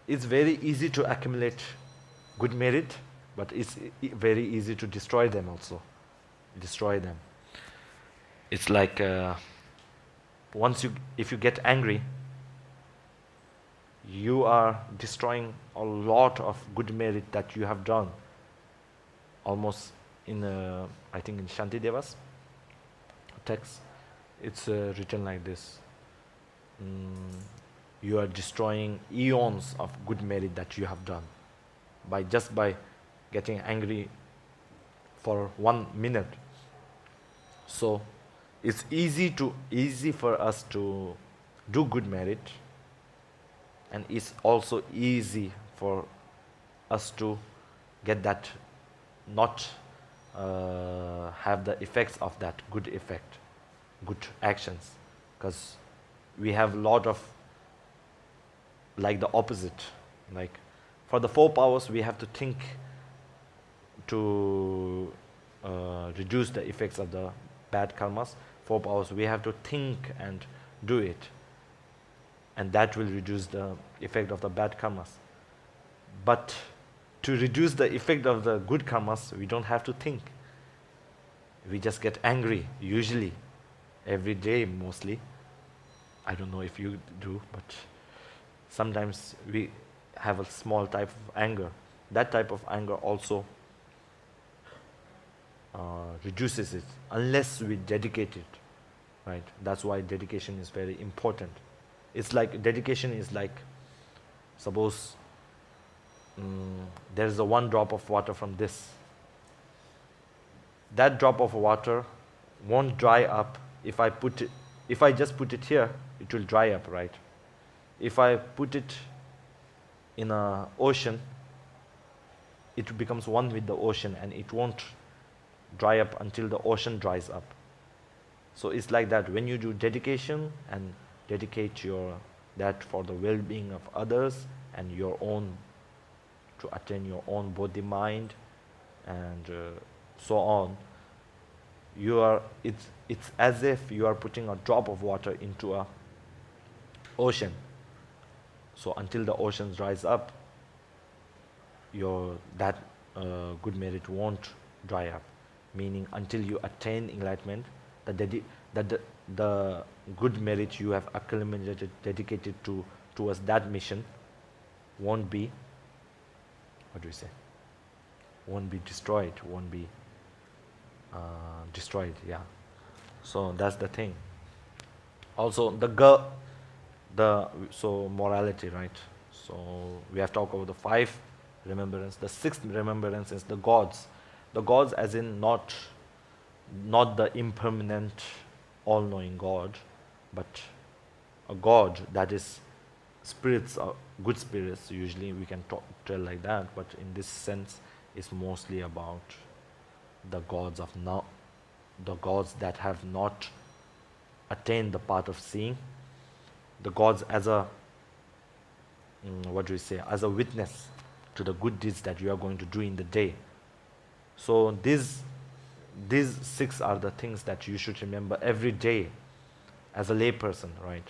it's very easy to accumulate good merit, but it's very easy to destroy them also. Destroy them. It's like if you get angry, you are destroying a lot of good merit that you have done. Almost I think in Shantideva's text, it's written like this. You are destroying eons of good merit that you have done by getting angry for 1 minute. So it's easy for us to do good merit, and it's also easy for us to get that, not have the effects of that good effect, good actions, because we have a lot of like the opposite. Like for the 4 powers, we have to think to reduce the effects of the bad karmas. 4 powers, we have to think and do it, and that will reduce the effect of the bad karmas. But to reduce the effect of the good karmas, we don't have to think. We just get angry, usually, every day mostly. I don't know if you do, but sometimes we have a small type of anger. That type of anger also reduces it, unless we dedicate it, right? That's why dedication is very important. It's like, dedication is like, suppose there is a 1 drop of water from this. That drop of water won't dry up if I just put it here, it will dry up, right? If I put it in an ocean, it becomes one with the ocean, and it won't dry up until the ocean dries up. So it's like that. When you do dedication and dedicate that for the well-being of others and your own, to attain your own body, mind, and so on, it's as if you are putting a drop of water into a ocean. So until the ocean dries up, that good merit won't dry up. Meaning, until you attain enlightenment, the good merit you have accumulated, dedicated towards that mission, won't be, won't be destroyed, yeah. So that's the thing. Also, so morality, right? So we have talked about the 5 remembrance. The 6th remembrance is the gods. The gods, as in not the impermanent, all-knowing God, but a God that is spirits, good spirits. Usually we can tell like that, but in this sense, it's mostly about the gods of now, the gods that have not attained the path of seeing, the gods as a as a witness to the good deeds that you are going to do in the day. So these 6 are the things that you should remember every day as a layperson, right?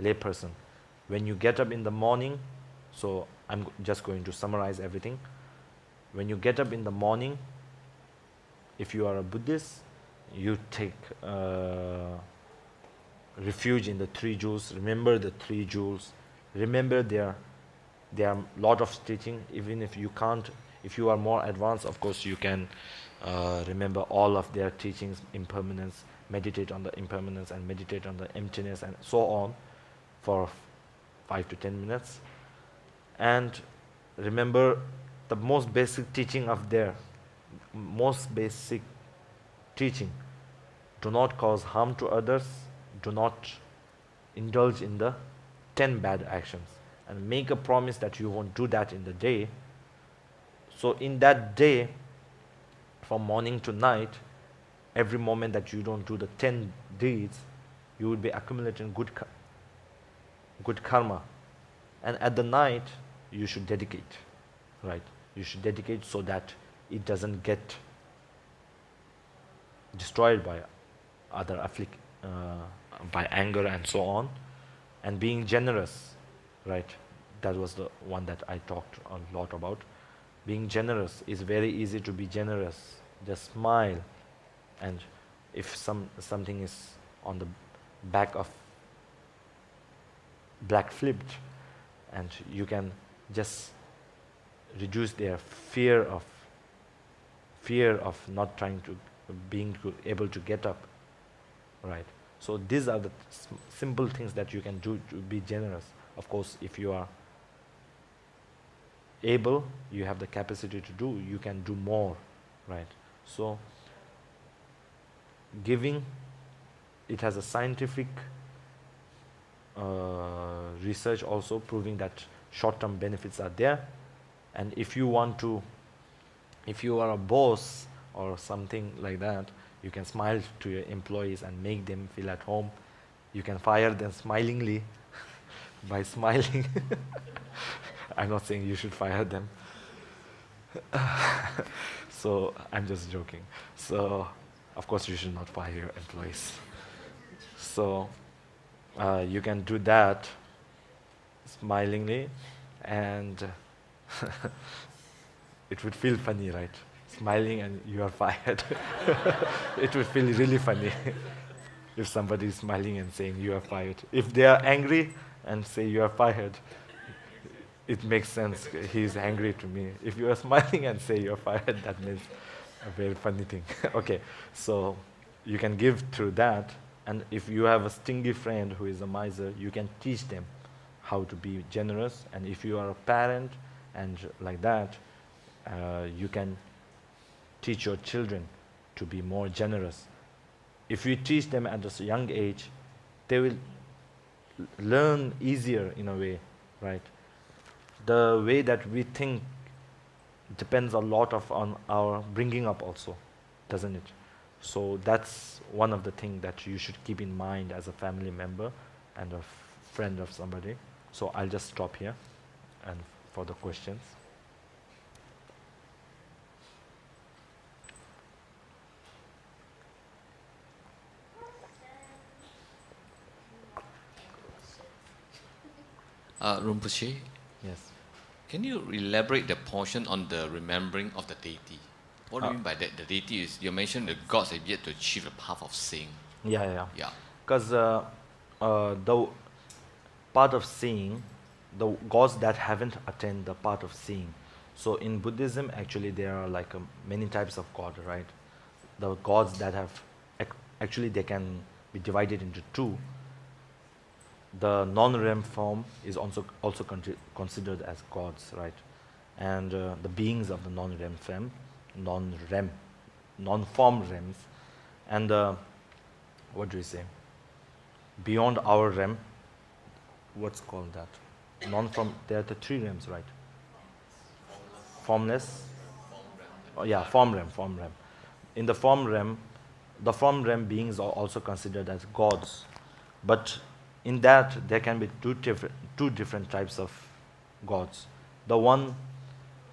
Layperson. When you get up in the morning, So I'm just going to summarize everything. When you get up in the morning, if you are a Buddhist, you take refuge in the three jewels. Remember the three jewels. Remember there are a lot of teaching. Even if you can't, if you are more advanced, of course you can remember all of their teachings, impermanence, meditate on the impermanence and meditate on the emptiness and so on for 5 to 10 minutes. And remember the most basic teaching of their most basic teaching. Do not cause harm to others. Do not indulge in the 10 bad actions. And make a promise that you won't do that in the day. So in that day, from morning to night, every moment that you don't do the 10 deeds, you will be accumulating good karma. And at the night, you should dedicate, right? You should dedicate so that it doesn't get destroyed by other by anger and so on. And being generous, right? That was the one that I talked a lot about. Being generous is very easy to be generous. Just smile, and if something is on the back of black flipped, and you can just reduce their fear of not trying to being able to get up, right? So these are the simple things that you can do to be generous. Of course, if you are able, you have the capacity to do, you can do more, right? So giving, it has a scientific research also proving that short-term benefits are there. And if you are a boss or something like that, you can smile to your employees and make them feel at home. You can fire them smilingly by smiling. I'm not saying you should fire them. So I'm just joking. So of course you should not fire your employees. So you can do that smilingly, and it would feel funny, right? Smiling and you are fired. It would feel really funny if somebody is smiling and saying you are fired. If they are angry and say you are fired, it makes sense. He is angry to me. If you are smiling and say you are fired, that means a very funny thing. Okay, so you can give through that. And if you have a stingy friend who is a miser, you can teach them how to be generous. And if you are a parent and like that, you can teach your children to be more generous. If you teach them at a young age, they will learn easier in a way, right? The way that we think depends a lot on our bringing up also, doesn't it? So that's one of the things that you should keep in mind as a family member and a friend of somebody. So I'll just stop here and for the questions. Rinpoche, Yes. can you elaborate the portion on the remembering of the deity? What do you mean by that? The deity is, you mentioned the gods have yet to achieve the path of seeing. Yeah. Yeah. Because the part of seeing, the gods that haven't attained the part of seeing. So in Buddhism, actually, there are like many types of God, right? The gods that have, actually, they can be divided into two. The non-REM form is also considered as gods, right? And the beings of the non-REM form, non-form REMs, and what do we say? Beyond our REM, what's called that? Non-form. There are the three REMs, right? Formless. Oh, yeah, form REM. In the form REM beings are also considered as gods, but in that there can be two different types of gods. The one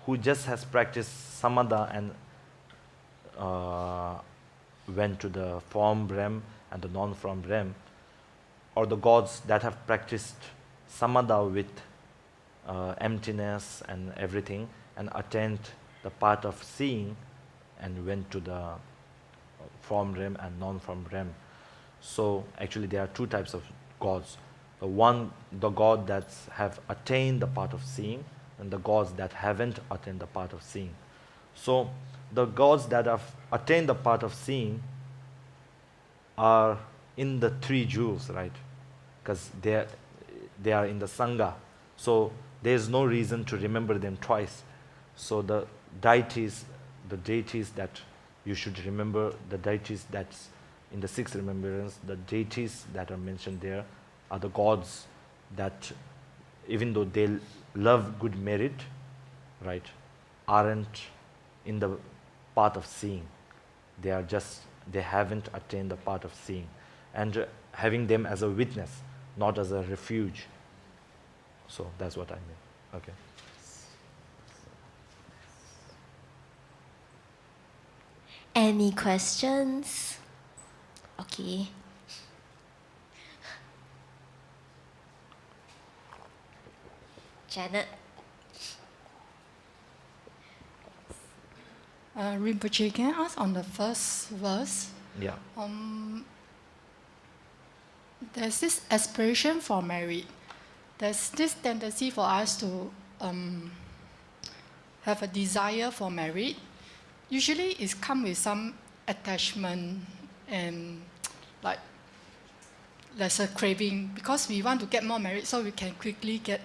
who just has practiced samadha and went to the form REM and the non-form REM, or the gods that have practiced samadha with emptiness and everything, and attained the path of seeing, and went to the form realm and non-form realm. So actually there are two types of gods. The god that have attained the path of seeing, and the gods that haven't attained the path of seeing. So the gods that have attained the path of seeing are in the three jewels, right? Because they are in the Sangha. So there is no reason to remember them twice. So the deities that you should remember, the deities that's in the sixth remembrance, the deities that are mentioned there are the gods that, even though they love good merit, right, aren't in the path of seeing. They haven't attained the path of seeing. And having them as a witness, not as a refuge. So that's what I mean. Okay. Any questions? Okay. Janet. Rinpoche, can I ask on the first verse? Yeah. There's this aspiration for merit. There's this tendency for us to have a desire for merit. Usually it's come with some attachment and like there's a craving because we want to get more merit so we can quickly get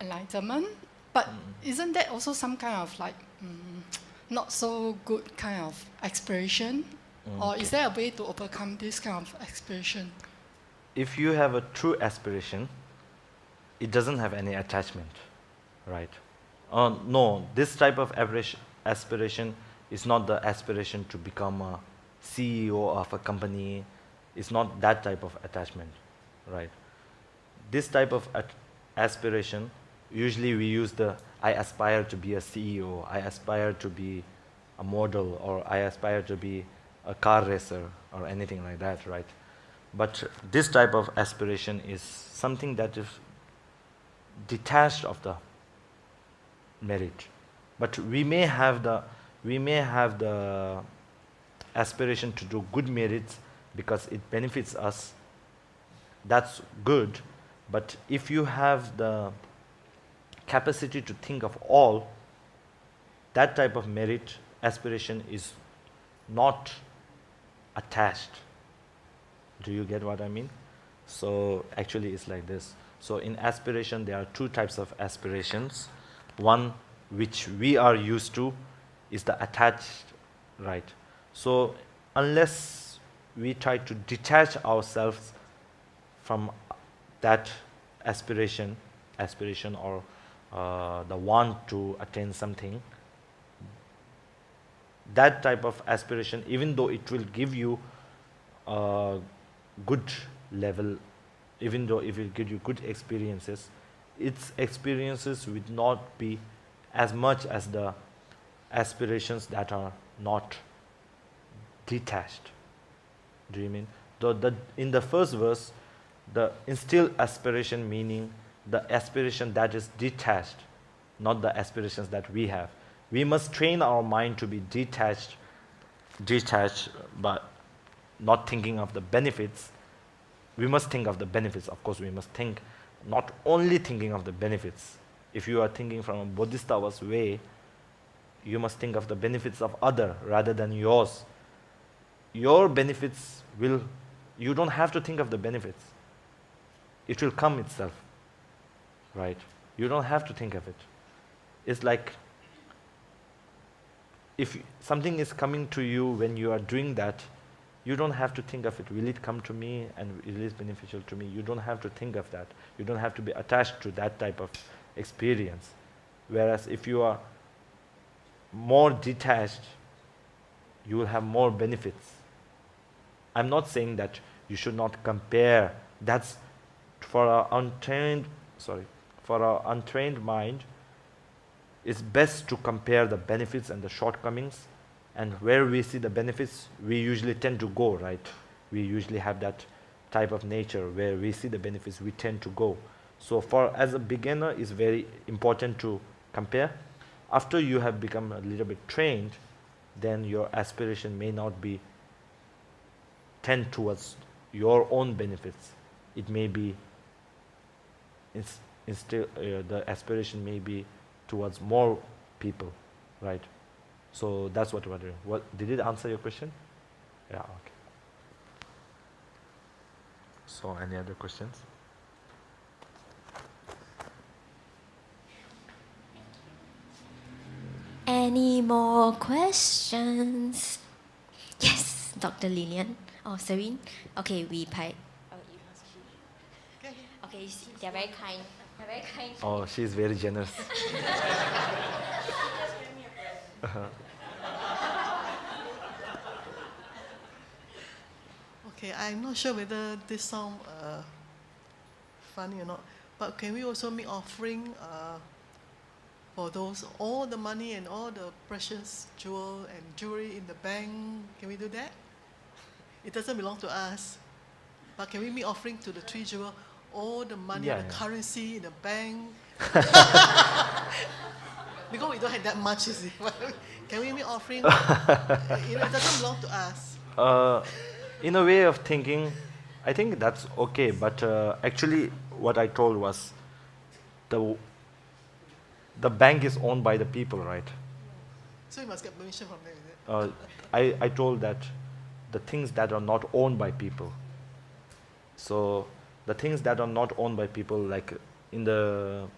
enlightenment. But isn't that also some kind of like not so good kind of aspiration? Or is there a way to overcome this kind of aspiration? If you have a true aspiration, it doesn't have any attachment, right? No, this type of aspiration is not the aspiration to become a CEO of a company. It's not that type of attachment, right? This type of aspiration, usually we use I aspire to be a CEO, I aspire to be a model, or I aspire to be a car racer, or anything like that, right? But this type of aspiration is something that is detached of the merit. But we may have the aspiration to do good merits because it benefits us. That's good. But if you have the capacity to think of all, that type of merit aspiration is not attached. Do you get what I mean? So actually it's like this. So in aspiration there are two types of aspirations. One which we are used to is the attached, right? So unless we try to detach ourselves from that aspiration or the want to attain something, that type of aspiration, even though it will give you a good level, even though it will give you good experiences, its experiences will not be as much as the aspirations that are not detached. Do you mean? In the first verse, the instilled aspiration meaning the aspiration that is detached, not the aspirations that we have. We must train our mind to be detached, but not thinking of the benefits. We must think of the benefits. Of course, we must think, not only thinking of the benefits. If you are thinking from a Bodhisattva's way, you must think of the benefits of other rather than yours. Your benefits you don't have to think of the benefits. It will come itself, right? You don't have to think of it. It's like, if something is coming to you when you are doing that, you don't have to think of it. Will it come to me and it is beneficial to me? You don't have to think of that. You don't have to be attached to that type of experience. Whereas if you are more detached, you will have more benefits. I'm not saying that you should not compare. That's for our untrained mind. It's best to compare the benefits and the shortcomings, and where we see the benefits, we usually tend to go, right? We usually have that type of nature where we see the benefits, we tend to go. So for as a beginner, it's very important to compare. After you have become a little bit trained, then your aspiration may not be tend towards your own benefits. It may be instead the aspiration may be towards more people, right? So that's what we're doing. What did it answer your question? Yeah. Okay. So any other questions? Any more questions? Yes, Dr. Lillian. Oh, Serene. Okay, we pay. Oh, you must be. Okay, you see, they're very kind. They're very kind. Oh, she's very generous. Okay, I'm not sure whether this sound funny or not, but can we also make offering for those, all the money and all the precious jewel and jewelry in the bank? Can we do that? It doesn't belong to us, but can we make offering to the three jewel, all the money and the currency in the bank? Because we don't have that much, you see. Can we make offering? It doesn't belong to us. In a way of thinking, I think that's okay, but actually what I told was the bank is owned by the people, right? So you must get permission from them, is it? I told that the things that are not owned by people. So the things that are not owned by people, like in the,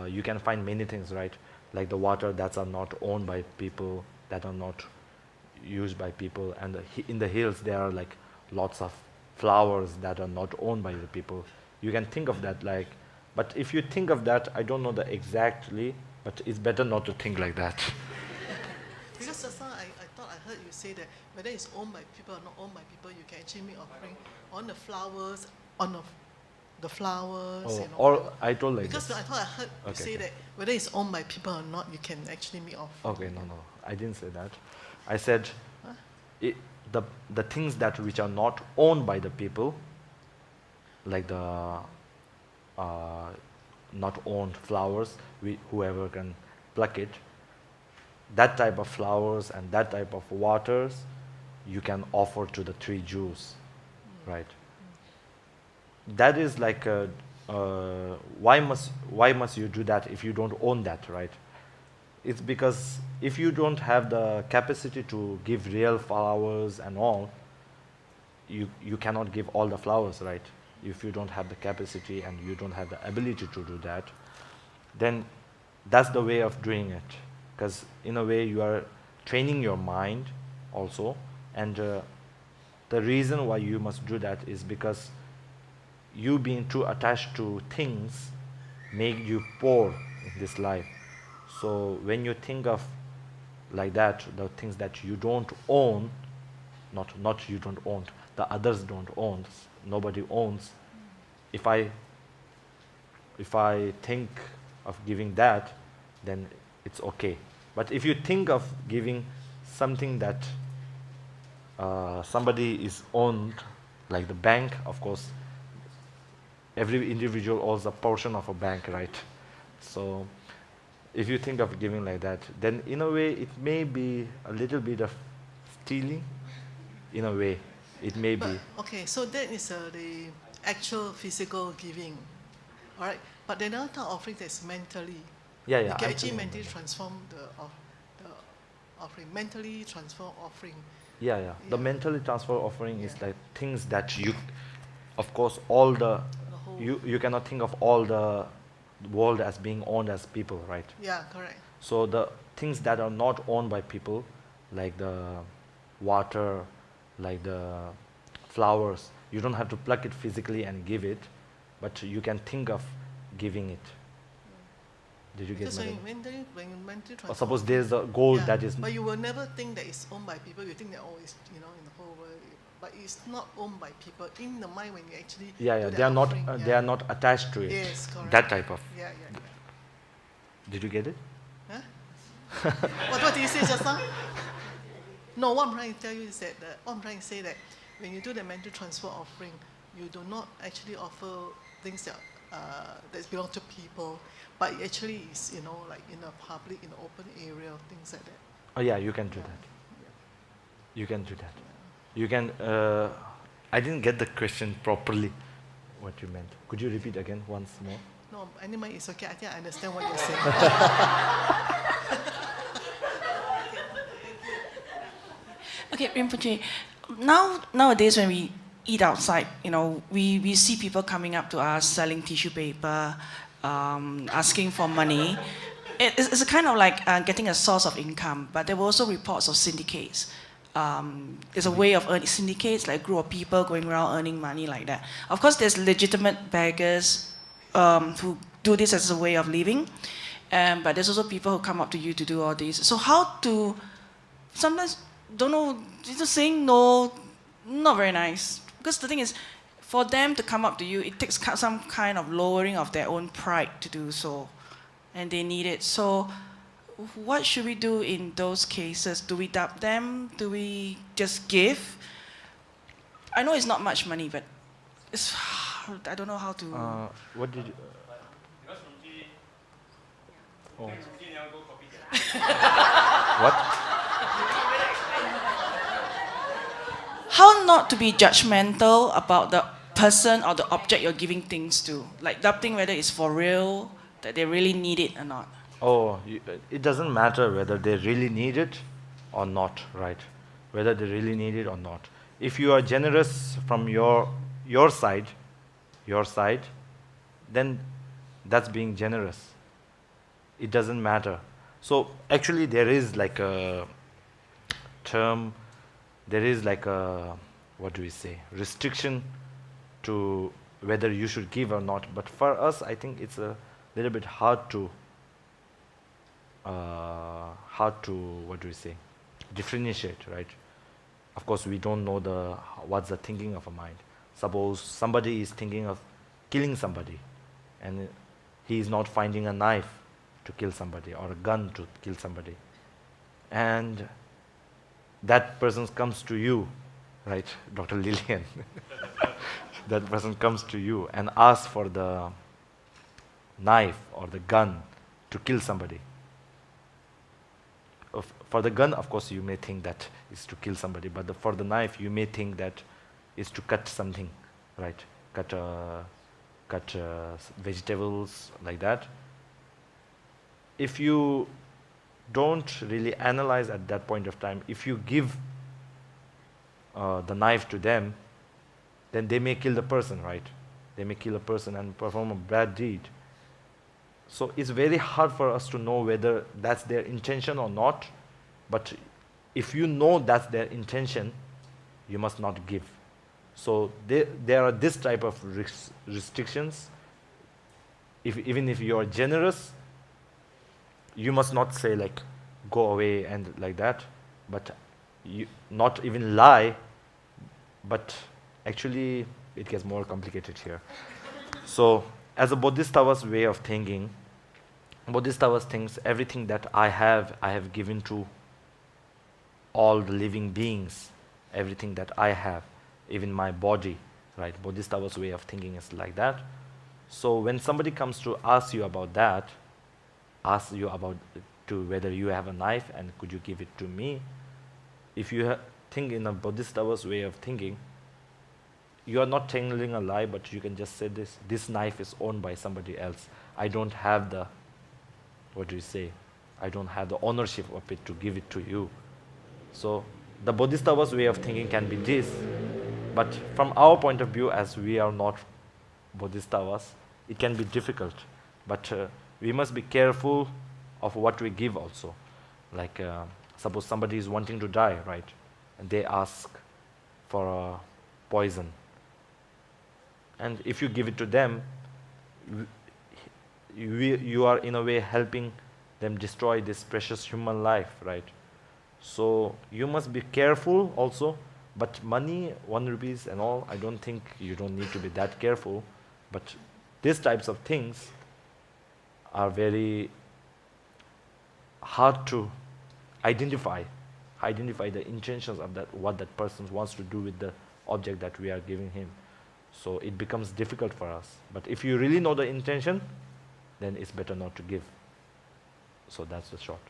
you can find many things, right? Like the water that are not owned by people, that are not used by people, and in the hills there are like lots of flowers that are not owned by the people. You can think of that like, but if you think of that, I don't know the exactly, but it's better not to think like that. Because just now I thought I heard you say that whether it's owned by people or not owned by people, you can actually make offering on the flowers, the flowers. Oh, and all or that. I told like Because this. I thought I heard you say that whether it's owned by people or not, you can actually make offering. Okay, no, I didn't say that. I said the things that which are not owned by the people, like the not owned flowers, whoever can pluck it, that type of flowers and that type of waters, you can offer to the three Jews, right? That is like why must you do that if you don't own that, right? It's because if you don't have the capacity to give real flowers and all, you cannot give all the flowers, right? If you don't have the capacity and you don't have the ability to do that, then that's the way of doing it. Because in a way you are training your mind also, and the reason why you must do that is because you being too attached to things make you poor in this life. So when you think of like that, the things that you don't own, not you don't own, the others don't own, nobody owns. If I think of giving that, then it's okay. But if you think of giving something that somebody is owned, like the bank, of course, every individual owns a portion of a bank, right? So if you think of giving like that, then in a way it may be a little bit of stealing. In a way, it may be. Okay, so that is the actual physical giving, all right? But the another type of offering that's mentally. Yeah. You can I actually think- mentally transform the offering, mentally transform offering. Yeah. The Yeah. mentally transfer offering is Yeah. like things that you, of course, all the whole- you cannot think of all the world as being owned as people, right? Yeah, correct. So the things that are not owned by people, like the water, like the flowers, you don't have to pluck it physically and give it, but you can think of giving it. Did you get Because my when you mentally transform. Or suppose there's a gold yeah, that is But you will never think that it's owned by people. You think that always, in the whole world. But it's not owned by people. In the mind, when you actually. Do they are not offering, they are not attached to it. Yes, correct. That type of. Yeah. Did you get it? Huh? What did you say just now? No, what I'm trying to tell you is that what I'm trying to say that when you do the mental transfer offering, you do not actually offer things that that belong to people, but it actually is, like in a public, in an open area, things like that. Oh yeah, you can do that. You can do that. You can. I didn't get the question properly. What you meant? Could you repeat again once more? No, anyway, it's okay. I think I understand what you're saying. Okay, Rinpoche, nowadays when we eat outside, we see people coming up to us selling tissue paper, asking for money. It's a kind of like getting a source of income, but there were also reports of syndicates. There's a way of earning syndicates, like a group of people going around earning money like that. Of course, there's legitimate beggars who do this as a way of living, but there's also people who come up to you to do all this. So how to, sometimes, don't know, just saying no, not very nice. Because the thing is, for them to come up to you, it takes some kind of lowering of their own pride to do so, and they need it. So what should we do in those cases? Do we dub them? Do we just give? I know it's not much money, but it's, I don't know how to... What did you... Oh. What? How not to be judgmental about the person or the object you're giving things to? Like doubting whether it's for real, that they really need it or not. Oh, it doesn't matter whether they really need it or not, right? Whether they really need it or not. If you are generous from your side, then that's being generous. It doesn't matter. So actually there is like a term, there is like a, what do we say, restriction to whether you should give or not. But for us, I think it's a little bit hard to, what do we say, differentiate, right? Of course, we don't know what's the thinking of a mind. Suppose somebody is thinking of killing somebody, and he is not finding a knife to kill somebody or a gun to kill somebody, and that person comes to you, right, Dr. Lillian? That person comes to you and asks for the knife or the gun to kill somebody. For the gun, of course, you may think that is to kill somebody, but for the knife, you may think that is to cut something, right? Cut vegetables, like that. If you don't really analyze at that point of time, if you give the knife to them, then they may kill the person, right? They may kill a person and perform a bad deed. So it's very hard for us to know whether that's their intention or not. But if you know that's their intention, you must not give. So there are this type of restrictions. Even if you are generous, you must not say like, go away and like that. But you not even lie. But actually, it gets more complicated here. So as a Bodhisattva's way of thinking, Bodhisattva thinks everything that I have given to all the living beings. Everything that I have, even my body, right? Bodhisattva's way of thinking is like that. So when somebody comes to ask you about that, ask you about to whether you have a knife and could you give it to me, if you think in a Bodhisattva's way of thinking, you are not telling a lie, but you can just say this knife is owned by somebody else. I don't have the, what do you say, I don't have the ownership of it to give it to you. So the Bodhisattva's way of thinking can be this, but from our point of view, as we are not Bodhisattvas, it can be difficult. But we must be careful of what we give also. Like suppose somebody is wanting to die, right? And they ask for a poison. And if you give it to them, you are in a way helping them destroy this precious human life, right? So you must be careful also. But money, 1 rupees and all, I don't think you don't need to be that careful. But these types of things are very hard to identify the intentions of that, what that person wants to do with the object that we are giving him. So it becomes difficult for us. But if you really know the intention, then it's better not to give. So that's the short.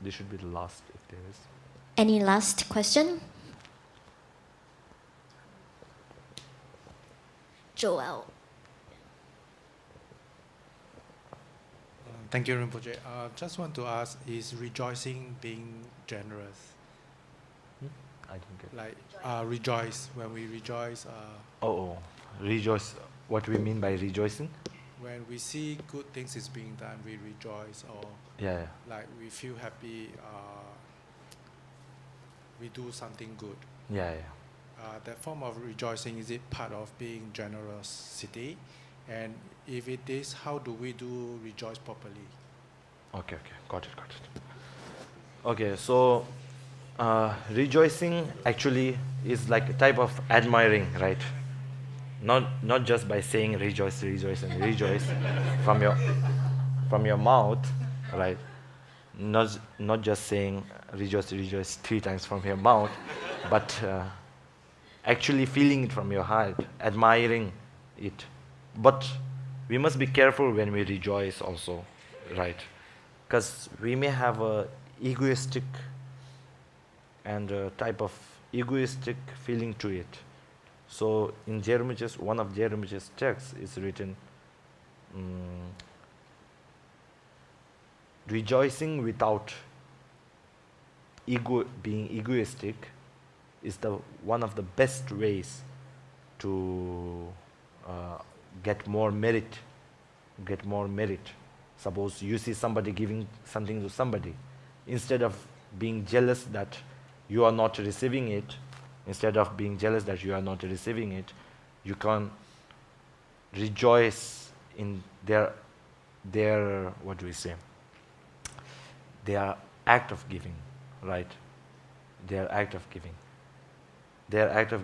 This should be the last if there is. Any last question? Joel. Thank you, Rinpoche. Just want to ask, is rejoicing being generous? I didn't get. Like rejoice, when we rejoice, Rejoice. What do we mean by rejoicing? when we see good things is being done, we rejoice, or Yeah. like we feel happy, we do something good. Yeah. That form of rejoicing, is it part of being generosity? And if it is, how do we do rejoice properly? Okay. Got it. Okay, so rejoicing actually is like a type of admiring, right? Not just by saying rejoice and rejoice from your mouth, right? Not just saying rejoice 3 times from your mouth, but actually feeling it from your heart, admiring it. But we must be careful when we rejoice also, right? Because we may have a egoistic and a type of egoistic feeling to it. So in Rinpoche's, one of Rinpoche's texts is written, rejoicing without being egoistic is one of the best ways to get more merit. Suppose you see somebody giving something to somebody, instead of being jealous that you are not receiving it, you can rejoice in their what do we say? Their act of giving, right? Their act of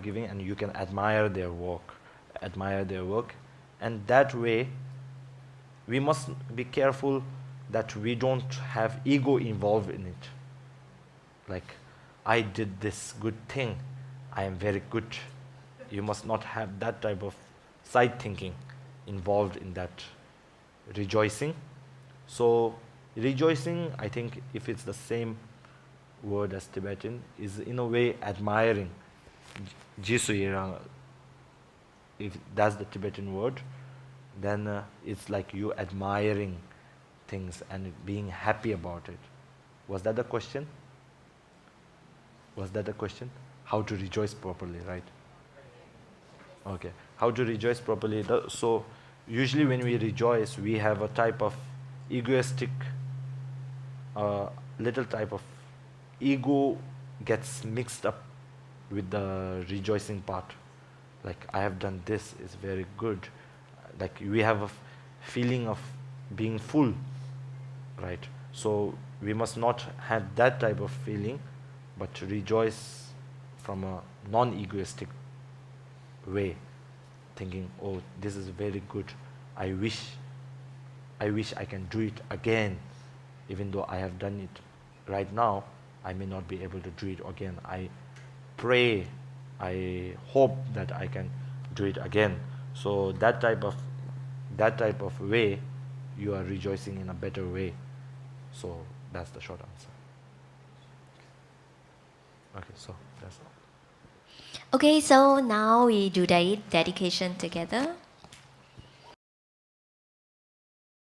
giving, and you can admire their work, and that way we must be careful that we don't have ego involved in it. Like, I did this good thing, I am very good. You must not have that type of side thinking involved in that rejoicing. So rejoicing, I think, if it's the same word as Tibetan, is in a way admiring. Jisuyirang, if that's the Tibetan word, then it's like you admiring things and being happy about it. Was that the question? How to rejoice properly, right? Okay. How to rejoice properly. So usually when we rejoice, we have a type of egoistic, little type of ego gets mixed up with the rejoicing part. Like, I have done this, is very good. Like, we have a feeling of being full, right? So we must not have that type of feeling, but rejoice from a non-egoistic way, thinking, oh, this is very good. I wish I can do it again, even though I have done it right now. I may not be able to do it again. I pray, I hope that I can do it again. So that type of way, you are rejoicing in a better way. So that's the short answer. Okay, so that's all. Okay, so now we do the dedication together.